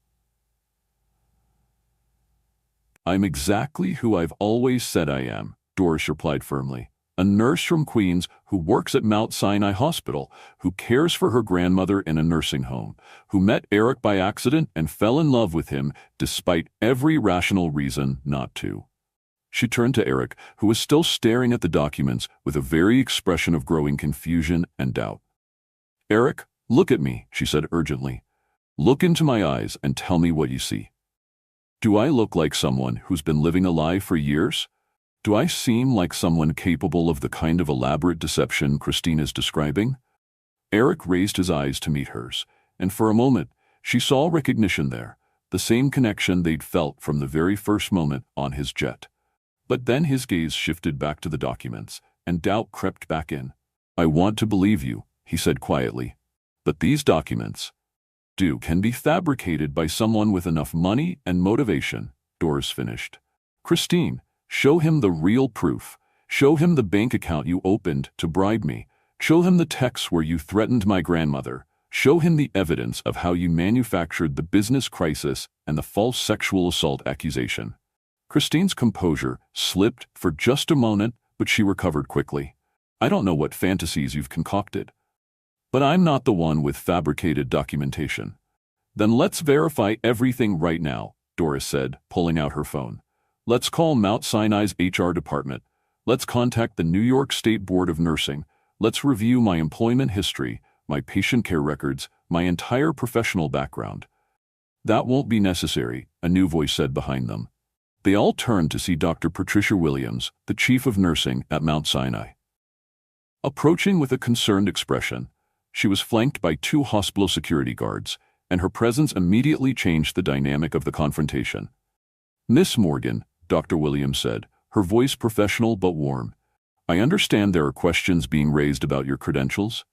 "I'm exactly who I've always said I am," Doris replied firmly. "A nurse from Queens who works at Mount Sinai Hospital, who cares for her grandmother in a nursing home, who met Eric by accident and fell in love with him despite every rational reason not to." She turned to Eric, who was still staring at the documents with a very expression of growing confusion and doubt. "Eric, look at me," she said urgently. "Look into my eyes and tell me what you see. Do I look like someone who's been living a lie for years? Do I seem like someone capable of the kind of elaborate deception Christine is describing?" Eric raised his eyes to meet hers, and for a moment, she saw recognition there, the same connection they'd felt from the very first moment on his jet. But then his gaze shifted back to the documents, and doubt crept back in. "I want to believe you," he said quietly. "But these documents can be fabricated by someone with enough money and motivation," Doris finished. "Christine, show him the real proof. Show him the bank account you opened to bribe me. Show him the texts where you threatened my grandmother. Show him the evidence of how you manufactured the business crisis and the false sexual assault accusation." Christine's composure slipped for just a moment, but she recovered quickly. "I don't know what fantasies you've concocted, but I'm not the one with fabricated documentation." "Then let's verify everything right now," Doris said, pulling out her phone. "Let's call Mount Sinai's HR department. Let's contact the New York State Board of Nursing. Let's review my employment history, my patient care records, my entire professional background." "That won't be necessary," a new voice said behind them. They all turned to see Dr. Patricia Williams, the chief of nursing at Mount Sinai. Approaching with a concerned expression, she was flanked by 2 hospital security guards, and her presence immediately changed the dynamic of the confrontation. "Miss Morgan," Dr. Williams said, her voice professional but warm, "I understand there are questions being raised about your credentials?"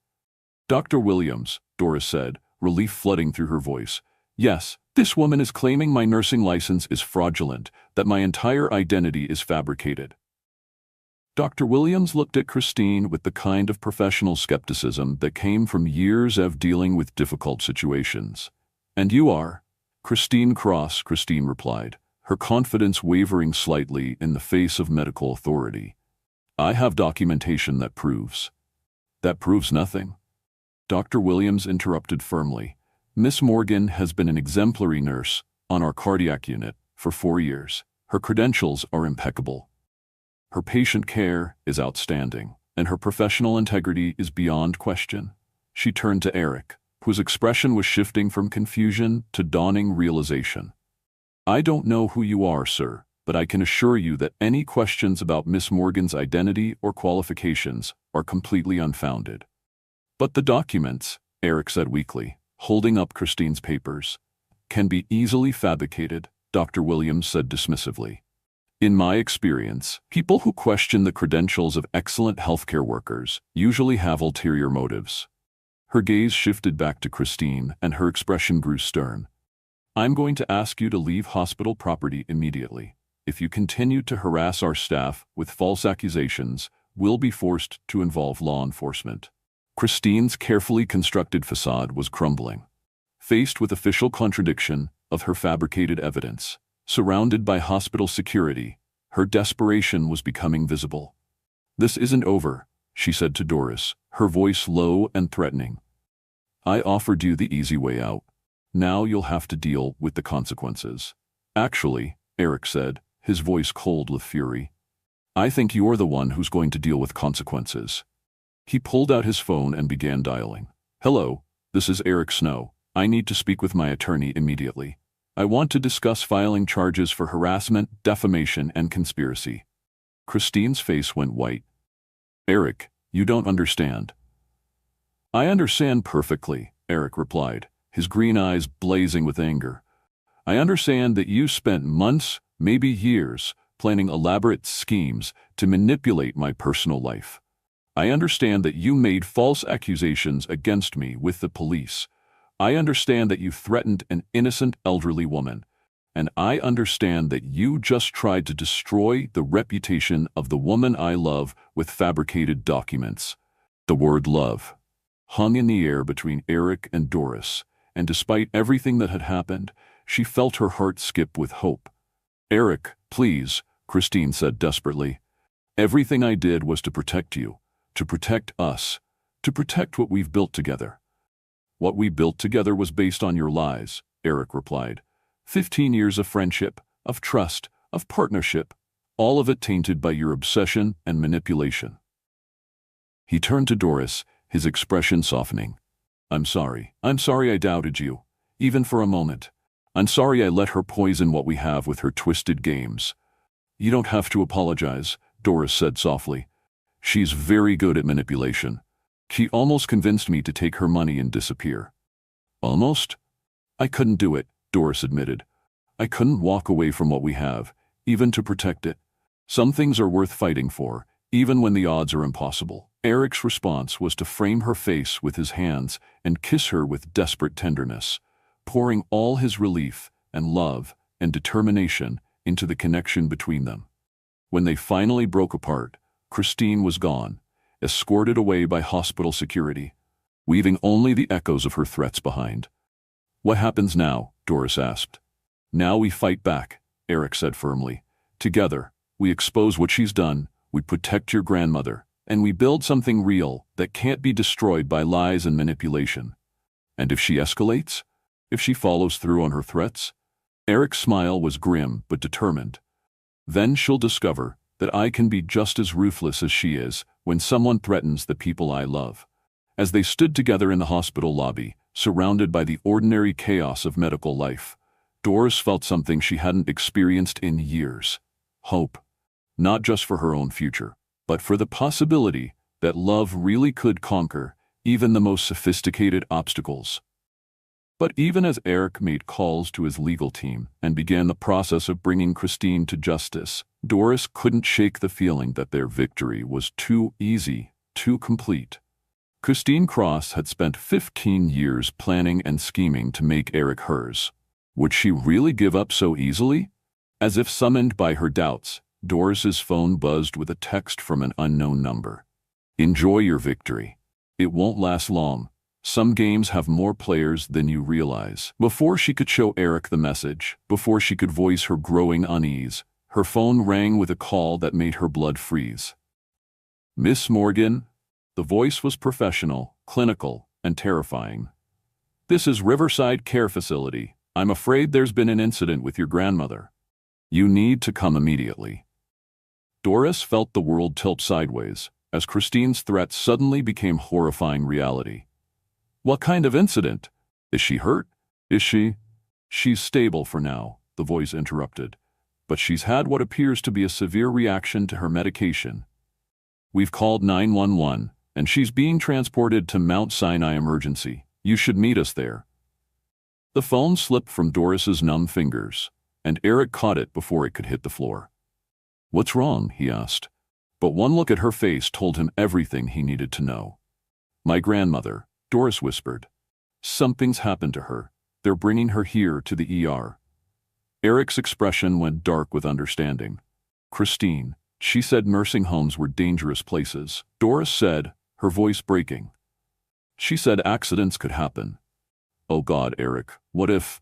"Dr. Williams," Doris said, relief flooding through her voice, "yes, this woman is claiming my nursing license is fraudulent, that my entire identity is fabricated." Dr. Williams looked at Christine with the kind of professional skepticism that came from years of dealing with difficult situations. "And you are?" "Christine Cross," Christine replied, her confidence wavering slightly in the face of medical authority. "I have documentation that proves." "That proves nothing." Dr. Williams interrupted firmly. "Miss Morgan has been an exemplary nurse on our cardiac unit for 4 years. Her credentials are impeccable. Her patient care is outstanding, and her professional integrity is beyond question." She turned to Eric, whose expression was shifting from confusion to dawning realization. "I don't know who you are, sir, but I can assure you that any questions about Miss Morgan's identity or qualifications are completely unfounded." "But the documents," Eric said weakly, holding up Christine's papers, "can be easily fabricated," Dr. Williams said dismissively. "In my experience, people who question the credentials of excellent healthcare workers usually have ulterior motives." Her gaze shifted back to Christine, and her expression grew stern. "I'm going to ask you to leave hospital property immediately. If you continue to harass our staff with false accusations, we'll be forced to involve law enforcement." Christine's carefully constructed facade was crumbling. Faced with official contradiction of her fabricated evidence, surrounded by hospital security, her desperation was becoming visible. "This isn't over," she said to Doris, her voice low and threatening. "I offered you the easy way out. Now you'll have to deal with the consequences." "Actually," Eric said, his voice cold with fury, "I think you're the one who's going to deal with consequences." He pulled out his phone and began dialing. "Hello, this is Eric Snow. I need to speak with my attorney immediately. I want to discuss filing charges for harassment, defamation, and conspiracy." Christine's face went white. "Eric, you don't understand." "I understand perfectly," Eric replied, his green eyes blazing with anger. "I understand that you spent months, maybe years, planning elaborate schemes to manipulate my personal life. I understand that you made false accusations against me with the police. I understand that you threatened an innocent elderly woman. And I understand that you just tried to destroy the reputation of the woman I love with fabricated documents." The word love hung in the air between Eric and Doris, and despite everything that had happened, she felt her heart skip with hope. "Eric, please," Christine said desperately. "Everything I did was to protect you, to protect us, to protect what we've built together." "What we built together was based on your lies," Eric replied. 15 years of friendship, of trust, of partnership, all of it tainted by your obsession and manipulation." He turned to Doris, his expression softening. I'm sorry I doubted you, even for a moment. I'm sorry I let her poison what we have with her twisted games." "You don't have to apologize," Doris said softly. "She's very good at manipulation. She almost convinced me to take her money and disappear." "Almost?" "I couldn't do it," Doris admitted. "I couldn't walk away from what we have, even to protect it. Some things are worth fighting for, even when the odds are impossible." Eric's response was to frame her face with his hands and kiss her with desperate tenderness, pouring all his relief and love and determination into the connection between them. When they finally broke apart, Christine was gone, escorted away by hospital security, leaving only the echoes of her threats behind. "What happens now?" Doris asked. "Now we fight back," Eric said firmly. "Together, we expose what she's done, we protect your grandmother, and we build something real that can't be destroyed by lies and manipulation." "And if she escalates? If she follows through on her threats?" Eric's smile was grim but determined. "Then she'll discover that I can be just as ruthless as she is when someone threatens the people I love." As they stood together in the hospital lobby, surrounded by the ordinary chaos of medical life, Doris felt something she hadn't experienced in years. Hope. Not just for her own future, but for the possibility that love really could conquer even the most sophisticated obstacles. But even as Eric made calls to his legal team and began the process of bringing Christine to justice, Doris couldn't shake the feeling that their victory was too easy, too complete. Christine Cross had spent 15 years planning and scheming to make Eric hers. Would she really give up so easily? As if summoned by her doubts, Doris's phone buzzed with a text from an unknown number. "Enjoy your victory. It won't last long. Some games have more players than you realize." Before she could show Eric the message, before she could voice her growing unease, her phone rang with a call that made her blood freeze. "Miss Morgan?" The voice was professional, clinical, and terrifying. "This is Riverside Care Facility. I'm afraid there's been an incident with your grandmother. You need to come immediately." Doris felt the world tilt sideways as Christine's threat suddenly became horrifying reality. "What kind of incident? Is she hurt? Is she—" "She's stable for now," the voice interrupted. "But she's had what appears to be a severe reaction to her medication. We've called 911, and she's being transported to Mount Sinai Emergency. You should meet us there." The phone slipped from Doris's numb fingers, and Eric caught it before it could hit the floor. "What's wrong?" he asked. But one look at her face told him everything he needed to know. "My grandmother," Doris whispered. "Something's happened to her. They're bringing her here to the ER." Eric's expression went dark with understanding. "Christine, she said nursing homes were dangerous places," Doris said, her voice breaking. "She said accidents could happen." "Oh God, Eric, what if—"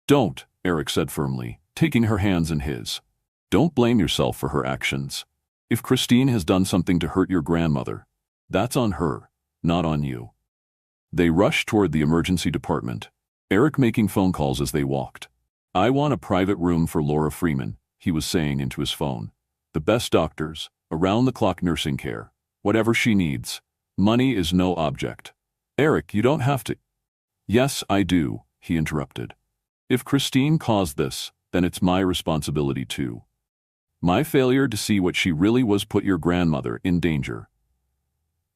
"Don't," Eric said firmly, taking her hands in his. "Don't blame yourself for her actions. If Christine has done something to hurt your grandmother, that's on her, not on you." They rushed toward the emergency department, Eric making phone calls as they walked. "I want a private room for Laura Freeman," he was saying into his phone. "The best doctors, around-the-clock nursing care, whatever she needs. Money is no object." "Eric, you don't have to—" "Yes, I do," he interrupted. "If Christine caused this, then it's my responsibility too. My failure to see what she really was put your grandmother in danger."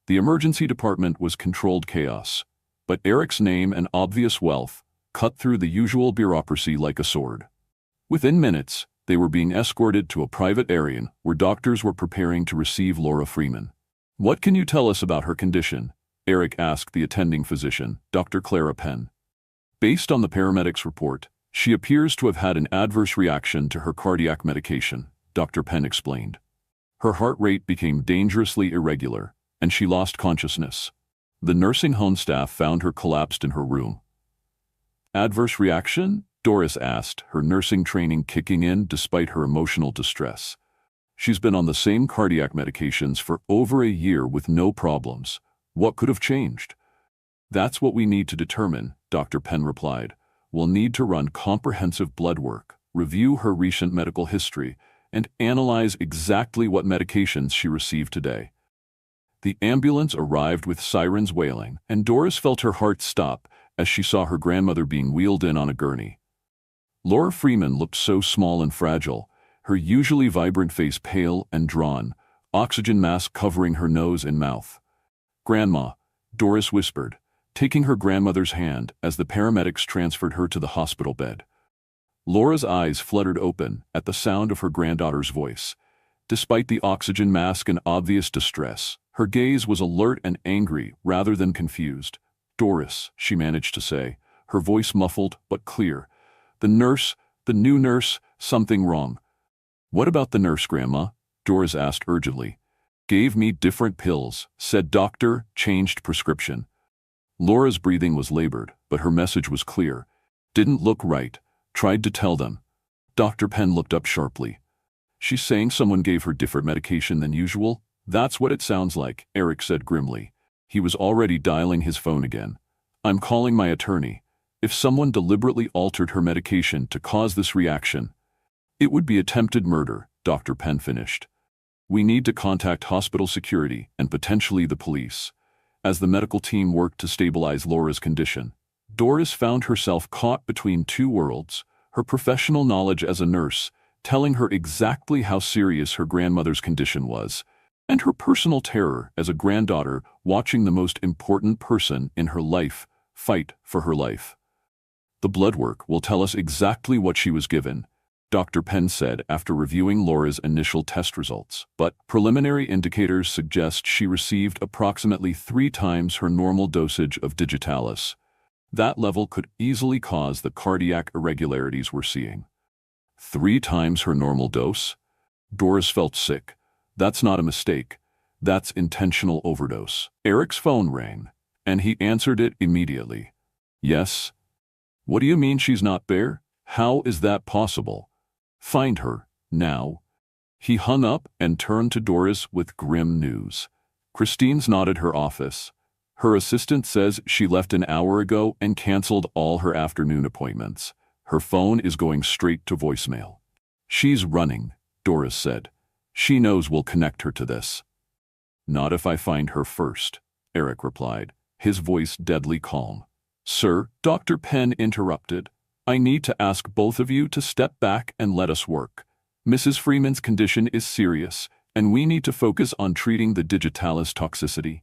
The emergency department was controlled chaos, but Eric's name and obvious wealth cut through the usual bureaucracy like a sword. Within minutes, they were being escorted to a private area where doctors were preparing to receive Laura Freeman. "What can you tell us about her condition?" Eric asked the attending physician, Dr. Clara Penn. "Based on the paramedics' report, she appears to have had an adverse reaction to her cardiac medication," Dr. Penn explained. "Her heart rate became dangerously irregular, and she lost consciousness. The nursing home staff found her collapsed in her room." "Adverse reaction?" Doris asked, her nursing training kicking in despite her emotional distress. "She's been on the same cardiac medications for over a year with no problems. What could have changed?" "That's what we need to determine," Dr. Penn replied. "We'll need to run comprehensive blood work, review her recent medical history, and analyze exactly what medications she received today." The ambulance arrived with sirens wailing, and Doris felt her heart stop as she saw her grandmother being wheeled in on a gurney. Laura Freeman looked so small and fragile, her usually vibrant face pale and drawn, oxygen mask covering her nose and mouth. "Grandma," Doris whispered, taking her grandmother's hand as the paramedics transferred her to the hospital bed. Laura's eyes fluttered open at the sound of her granddaughter's voice. Despite the oxygen mask and obvious distress, her gaze was alert and angry rather than confused. "Doris," she managed to say, her voice muffled but clear. The new nurse, something wrong." "What about the nurse, Grandma?" Doris asked urgently. "Gave me different pills, said doctor, changed prescription." Laura's breathing was labored, but her message was clear. "Didn't look right. Tried to tell them." Dr. Penn looked up sharply. "She's saying someone gave her different medication than usual?" "That's what it sounds like," Eric said grimly. He was already dialing his phone again. "I'm calling my attorney. If someone deliberately altered her medication to cause this reaction, it would be attempted murder," Dr. Penn finished. "We need to contact hospital security and potentially the police." As the medical team worked to stabilize Laura's condition, Doris found herself caught between two worlds, her professional knowledge as a nurse, telling her exactly how serious her grandmother's condition was, and her personal terror as a granddaughter watching the most important person in her life fight for her life. "The blood work will tell us exactly what she was given," Dr. Penn said after reviewing Laura's initial test results. "But preliminary indicators suggest she received approximately 3 times her normal dosage of digitalis. That level could easily cause the cardiac irregularities we're seeing." 3 times her normal dose? Doris felt sick. That's not a mistake. That's intentional overdose. Eric's phone rang, and he answered it immediately. "Yes? What do you mean she's not there? How is that possible? Find her, now." He hung up and turned to Doris with grim news. "Christine's not at her office. Her assistant says she left an hour ago and canceled all her afternoon appointments. Her phone is going straight to voicemail." "She's running," Doris said. "She knows we'll connect her to this." "Not if I find her first," Eric replied, his voice deadly calm. "Sir," Dr. Penn interrupted, "I need to ask both of you to step back and let us work. Mrs. Freeman's condition is serious, and we need to focus on treating the digitalis toxicity."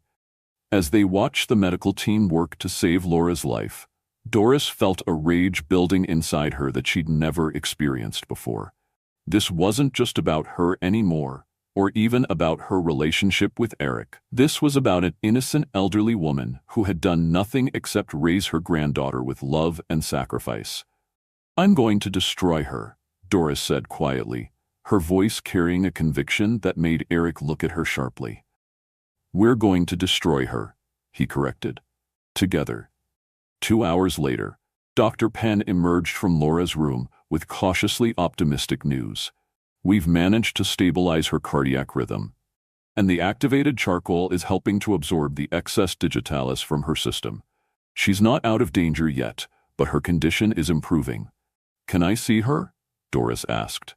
As they watched the medical team work to save Laura's life, Doris felt a rage building inside her that she'd never experienced before. This wasn't just about her anymore, or even about her relationship with Eric. This was about an innocent elderly woman who had done nothing except raise her granddaughter with love and sacrifice. "I'm going to destroy her," Doris said quietly, her voice carrying a conviction that made Eric look at her sharply. "We're going to destroy her," he corrected. "Together." 2 hours later, Dr. Penn emerged from Laura's room with cautiously optimistic news. "We've managed to stabilize her cardiac rhythm, and the activated charcoal is helping to absorb the excess digitalis from her system. She's not out of danger yet, but her condition is improving." "Can I see her?" Doris asked.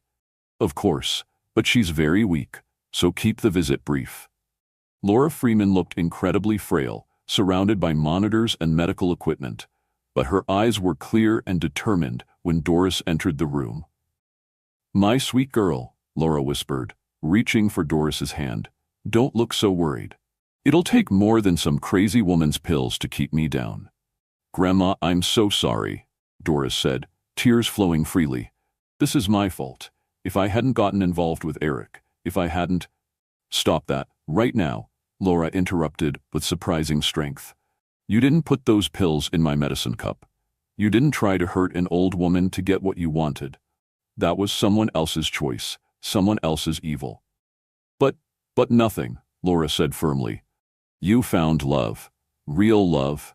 "Of course, but she's very weak, so keep the visit brief." Laura Freeman looked incredibly frail, surrounded by monitors and medical equipment, but her eyes were clear and determined when Doris entered the room. "My sweet girl," Laura whispered, reaching for Doris's hand, "don't look so worried. It'll take more than some crazy woman's pills to keep me down." "Grandma, I'm so sorry," Doris said, tears flowing freely. "This is my fault. If I hadn't gotten involved with Eric, if I hadn't—" "Stop that, right now," Laura interrupted with surprising strength. "You didn't put those pills in my medicine cup. You didn't try to hurt an old woman to get what you wanted. That was someone else's choice, someone else's evil." But nothing," Laura said firmly. "You found love, real love.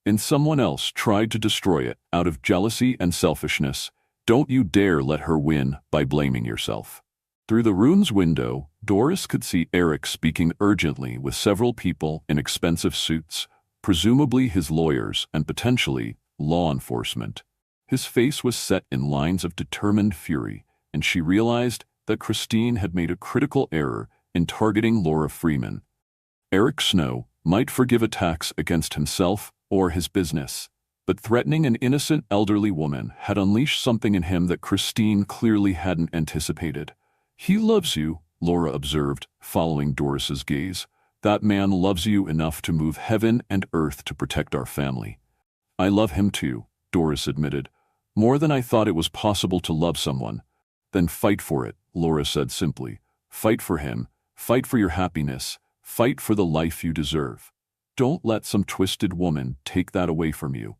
And someone else tried to destroy it out of jealousy and selfishness. Don't you dare let her win by blaming yourself." Through the room's window, Doris could see Eric speaking urgently with several people in expensive suits, presumably his lawyers and potentially law enforcement. His face was set in lines of determined fury, and she realized that Christine had made a critical error in targeting Laura Freeman. Eric Snow might forgive attacks against himself or his business, but threatening an innocent elderly woman had unleashed something in him that Christine clearly hadn't anticipated. "He loves you," Laura observed, following Doris's gaze. "That man loves you enough to move heaven and earth to protect our family." "I love him too," Doris admitted. "More than I thought it was possible to love someone." "Then fight for it," Laura said simply. "Fight for him. Fight for your happiness. Fight for the life you deserve. Don't let some twisted woman take that away from you."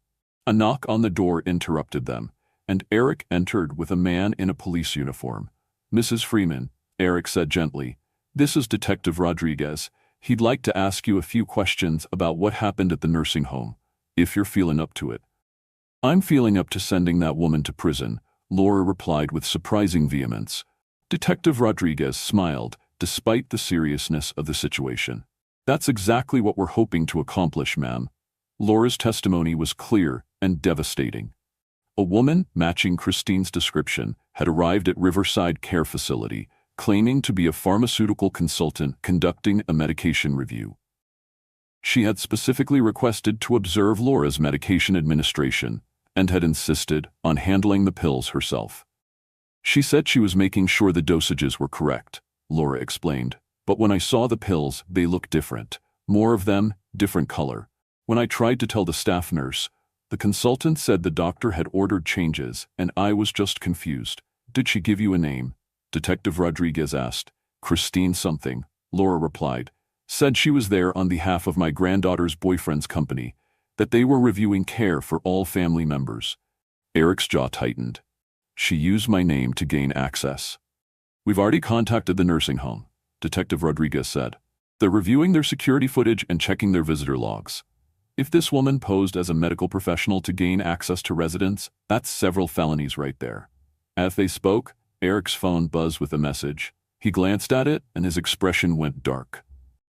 A knock on the door interrupted them, and Eric entered with a man in a police uniform. "Mrs. Freeman," Eric said gently, "this is Detective Rodriguez. He'd like to ask you a few questions about what happened at the nursing home, if you're feeling up to it." "I'm feeling up to sending that woman to prison," Laura replied with surprising vehemence. Detective Rodriguez smiled, despite the seriousness of the situation. "That's exactly what we're hoping to accomplish, ma'am." Laura's testimony was clear and devastating. A woman matching Christine's description had arrived at Riverside Care Facility, claiming to be a pharmaceutical consultant conducting a medication review. She had specifically requested to observe Laura's medication administration, and had insisted on handling the pills herself. She said she was making sure the dosages were correct, Laura explained. But when I saw the pills, they looked different. More of them, different color. When I tried to tell the staff nurse, the consultant said the doctor had ordered changes, and I was just confused. Did she give you a name? Detective Rodriguez asked. Christine something, Laura replied. Said she was there on behalf of my granddaughter's boyfriend's company, that they were reviewing care for all family members. Eric's jaw tightened. She used my name to gain access. We've already contacted the nursing home, Detective Rodriguez said. They're reviewing their security footage and checking their visitor logs. If this woman posed as a medical professional to gain access to residents, that's several felonies right there. As they spoke, Eric's phone buzzed with a message. He glanced at it, and his expression went dark.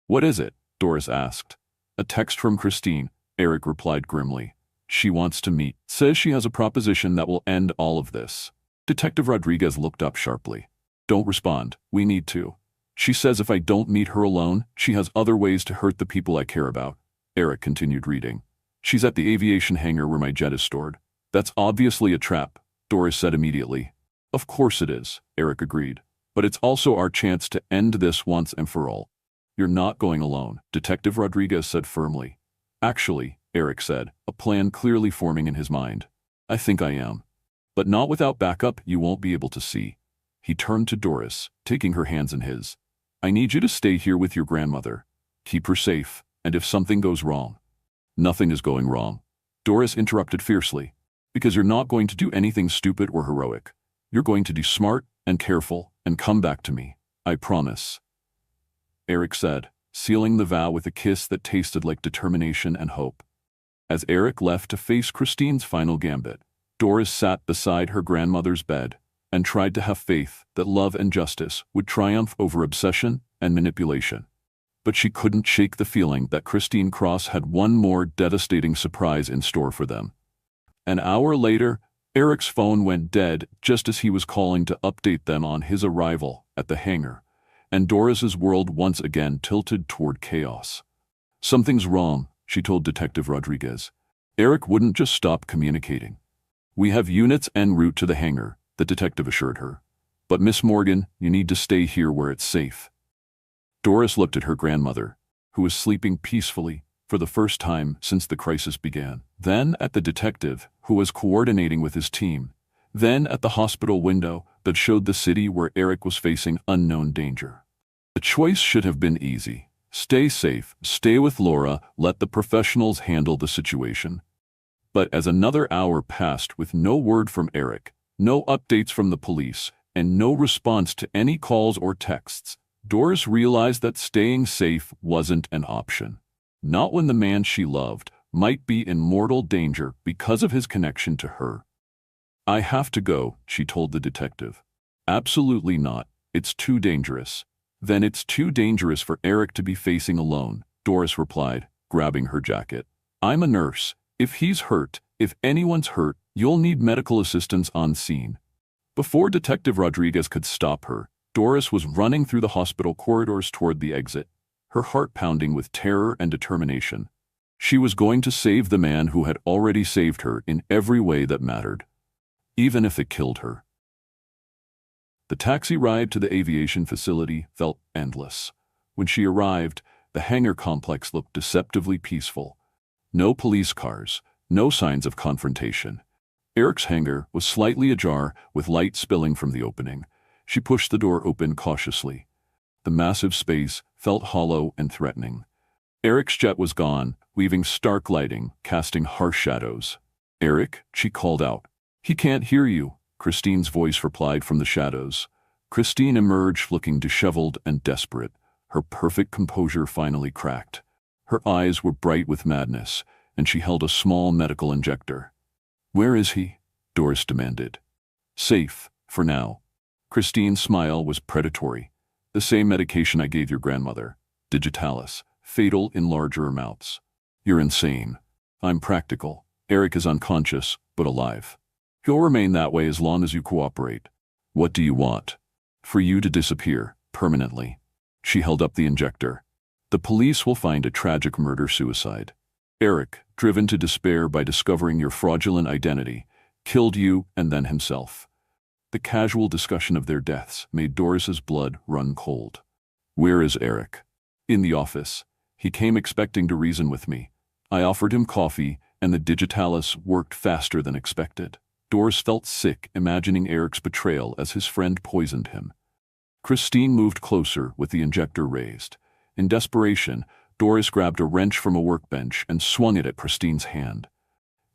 What is it? Doris asked. A text from Christine, Eric replied grimly. She wants to meet. Says she has a proposition that will end all of this. Detective Rodriguez looked up sharply. Don't respond. We need to. She says if I don't meet her alone, she has other ways to hurt the people I care about. Eric continued reading. She's at the aviation hangar where my jet is stored. That's obviously a trap, Doris said immediately. Of course it is, Eric agreed. But it's also our chance to end this once and for all. You're not going alone, Detective Rodriguez said firmly. Actually, Eric said, a plan clearly forming in his mind. I think I am. But not without backup you won't be able to see. He turned to Doris, taking her hands in his. I need you to stay here with your grandmother. Keep her safe, and if something goes wrong. Nothing is going wrong, Doris interrupted fiercely. Because you're not going to do anything stupid or heroic. You're going to be smart and careful and come back to me. I promise. Eric said, sealing the vow with a kiss that tasted like determination and hope. As Eric left to face Christine's final gambit, Doris sat beside her grandmother's bed and tried to have faith that love and justice would triumph over obsession and manipulation. But she couldn't shake the feeling that Christine Cross had one more devastating surprise in store for them. An hour later, Eric's phone went dead just as he was calling to update them on his arrival at the hangar, and Doris's world once again tilted toward chaos. Something's wrong, she told Detective Rodriguez. Eric wouldn't just stop communicating. We have units en route to the hangar, the detective assured her. But Miss Morgan, you need to stay here where it's safe. Doris looked at her grandmother, who was sleeping peacefully for the first time since the crisis began. Then at the detective, who was coordinating with his team. Then at the hospital window that showed the city where Eric was facing unknown danger. The choice should have been easy. Stay safe, stay with Laura, let the professionals handle the situation. But as another hour passed with no word from Eric, no updates from the police, and no response to any calls or texts, Doris realized that staying safe wasn't an option. Not when the man she loved might be in mortal danger because of his connection to her. I have to go, she told the detective. Absolutely not. It's too dangerous. Then it's too dangerous for Eric to be facing alone, Doris replied, grabbing her jacket. I'm a nurse. If he's hurt, if anyone's hurt, you'll need medical assistance on scene. Before Detective Rodriguez could stop her, Doris was running through the hospital corridors toward the exit, her heart pounding with terror and determination. She was going to save the man who had already saved her in every way that mattered, even if it killed her. The taxi ride to the aviation facility felt endless. When she arrived, the hangar complex looked deceptively peaceful. No police cars, no signs of confrontation. Eric's hangar was slightly ajar, with light spilling from the opening. She pushed the door open cautiously. The massive space felt hollow and threatening. Eric's jet was gone, weaving stark lighting, casting harsh shadows. Eric, she called out. He can't hear you, Christine's voice replied from the shadows. Christine emerged looking disheveled and desperate. Her perfect composure finally cracked. Her eyes were bright with madness, and she held a small medical injector. Where is he? Doris demanded. Safe, for now. Christine's smile was predatory. The same medication I gave your grandmother. Digitalis, fatal in larger amounts. You're insane. I'm practical. Eric is unconscious, but alive. He'll remain that way as long as you cooperate. What do you want? For you to disappear, permanently. She held up the injector. The police will find a tragic murder-suicide. Eric, driven to despair by discovering your fraudulent identity, killed you and then himself. The casual discussion of their deaths made Doris's blood run cold. Where is Eric? In the office. He came expecting to reason with me. I offered him coffee, and the digitalis worked faster than expected. Doris felt sick imagining Eric's betrayal as his friend poisoned him. Christine moved closer with the injector raised. In desperation, Doris grabbed a wrench from a workbench and swung it at Christine's hand.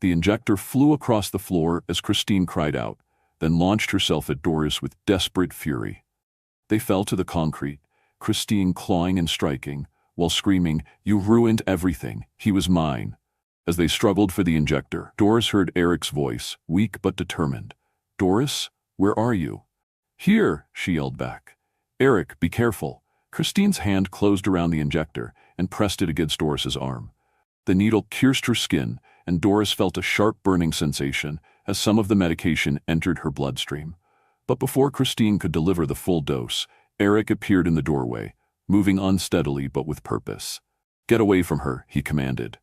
The injector flew across the floor as Christine cried out, then launched herself at Doris with desperate fury. They fell to the concrete, Christine clawing and striking, while screaming, "You ruined everything, he was mine." As they struggled for the injector, Doris heard Eric's voice, weak but determined. "Doris, where are you?" "Here," she yelled back. "Eric, be careful." Christine's hand closed around the injector and pressed it against Doris's arm. The needle pierced her skin, and Doris felt a sharp burning sensation as some of the medication entered her bloodstream. But before Christine could deliver the full dose, Eric appeared in the doorway, moving unsteadily but with purpose. "Get away from her," he commanded.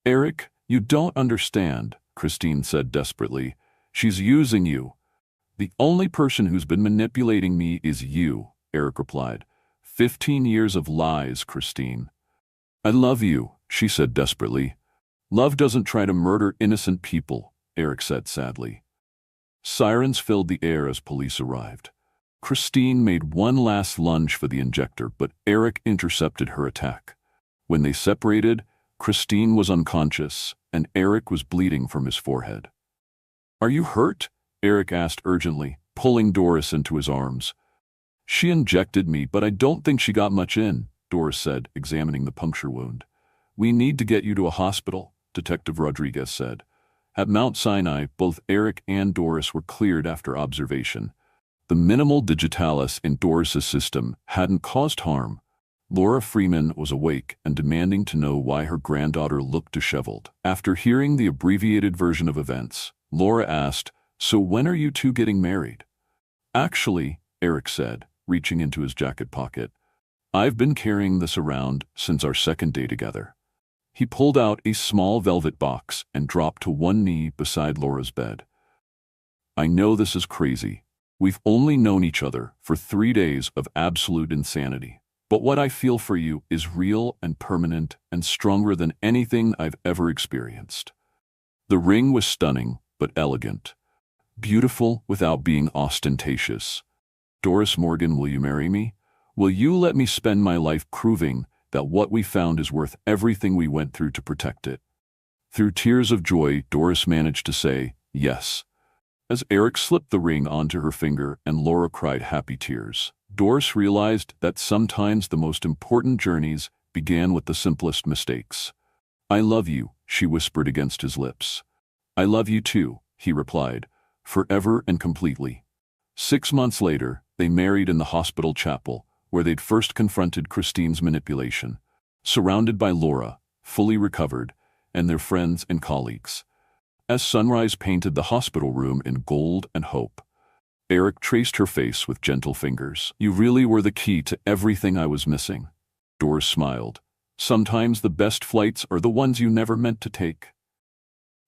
"Eric, you don't understand," Christine said desperately. "She's using you." "The only person who's been manipulating me is you," Eric replied. 15 years of lies, Christine." "I love you," she said desperately. "Love doesn't try to murder innocent people," Eric said sadly. Sirens filled the air as police arrived. Christine made one last lunge for the injector, but Eric intercepted her attack. When they separated, Christine was unconscious, and Eric was bleeding from his forehead. "Are you hurt?" Eric asked urgently, pulling Doris into his arms. "She injected me, but I don't think she got much in," Doris said, examining the puncture wound. "We need to get you to a hospital," Detective Rodriguez said. At Mount Sinai, both Eric and Doris were cleared after observation. The minimal digitalis in Doris's system hadn't caused harm. Laura Freeman was awake and demanding to know why her granddaughter looked disheveled. After hearing the abbreviated version of events, Laura asked, "So when are you two getting married?" "Actually," Eric said, reaching into his jacket pocket, "I've been carrying this around since our second day together." He pulled out a small velvet box and dropped to one knee beside Laura's bed. "I know this is crazy. We've only known each other for 3 days of absolute insanity. But what I feel for you is real and permanent and stronger than anything I've ever experienced." The ring was stunning, but elegant. Beautiful without being ostentatious. "Doris Morgan, will you marry me? Will you let me spend my life proving that what we found is worth everything we went through to protect it?" Through tears of joy, Doris managed to say, "Yes." As Eric slipped the ring onto her finger and Laura cried happy tears, Doris realized that sometimes the most important journeys began with the simplest mistakes. "I love you," she whispered against his lips. "I love you too," he replied, "forever and completely." 6 months later, they married in the hospital chapel, where they'd first confronted Christine's manipulation, surrounded by Laura, fully recovered, and their friends and colleagues. As sunrise painted the hospital room in gold and hope, Eric traced her face with gentle fingers. "You really were the key to everything I was missing." Doris smiled. "Sometimes the best flights are the ones you never meant to take."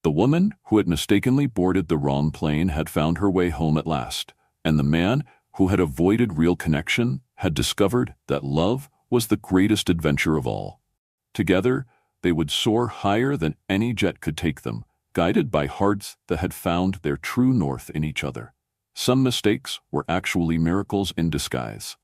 The woman who had mistakenly boarded the wrong plane had found her way home at last, and the man who had avoided real connection had discovered that love was the greatest adventure of all. Together, they would soar higher than any jet could take them, guided by hearts that had found their true north in each other. Some mistakes were actually miracles in disguise.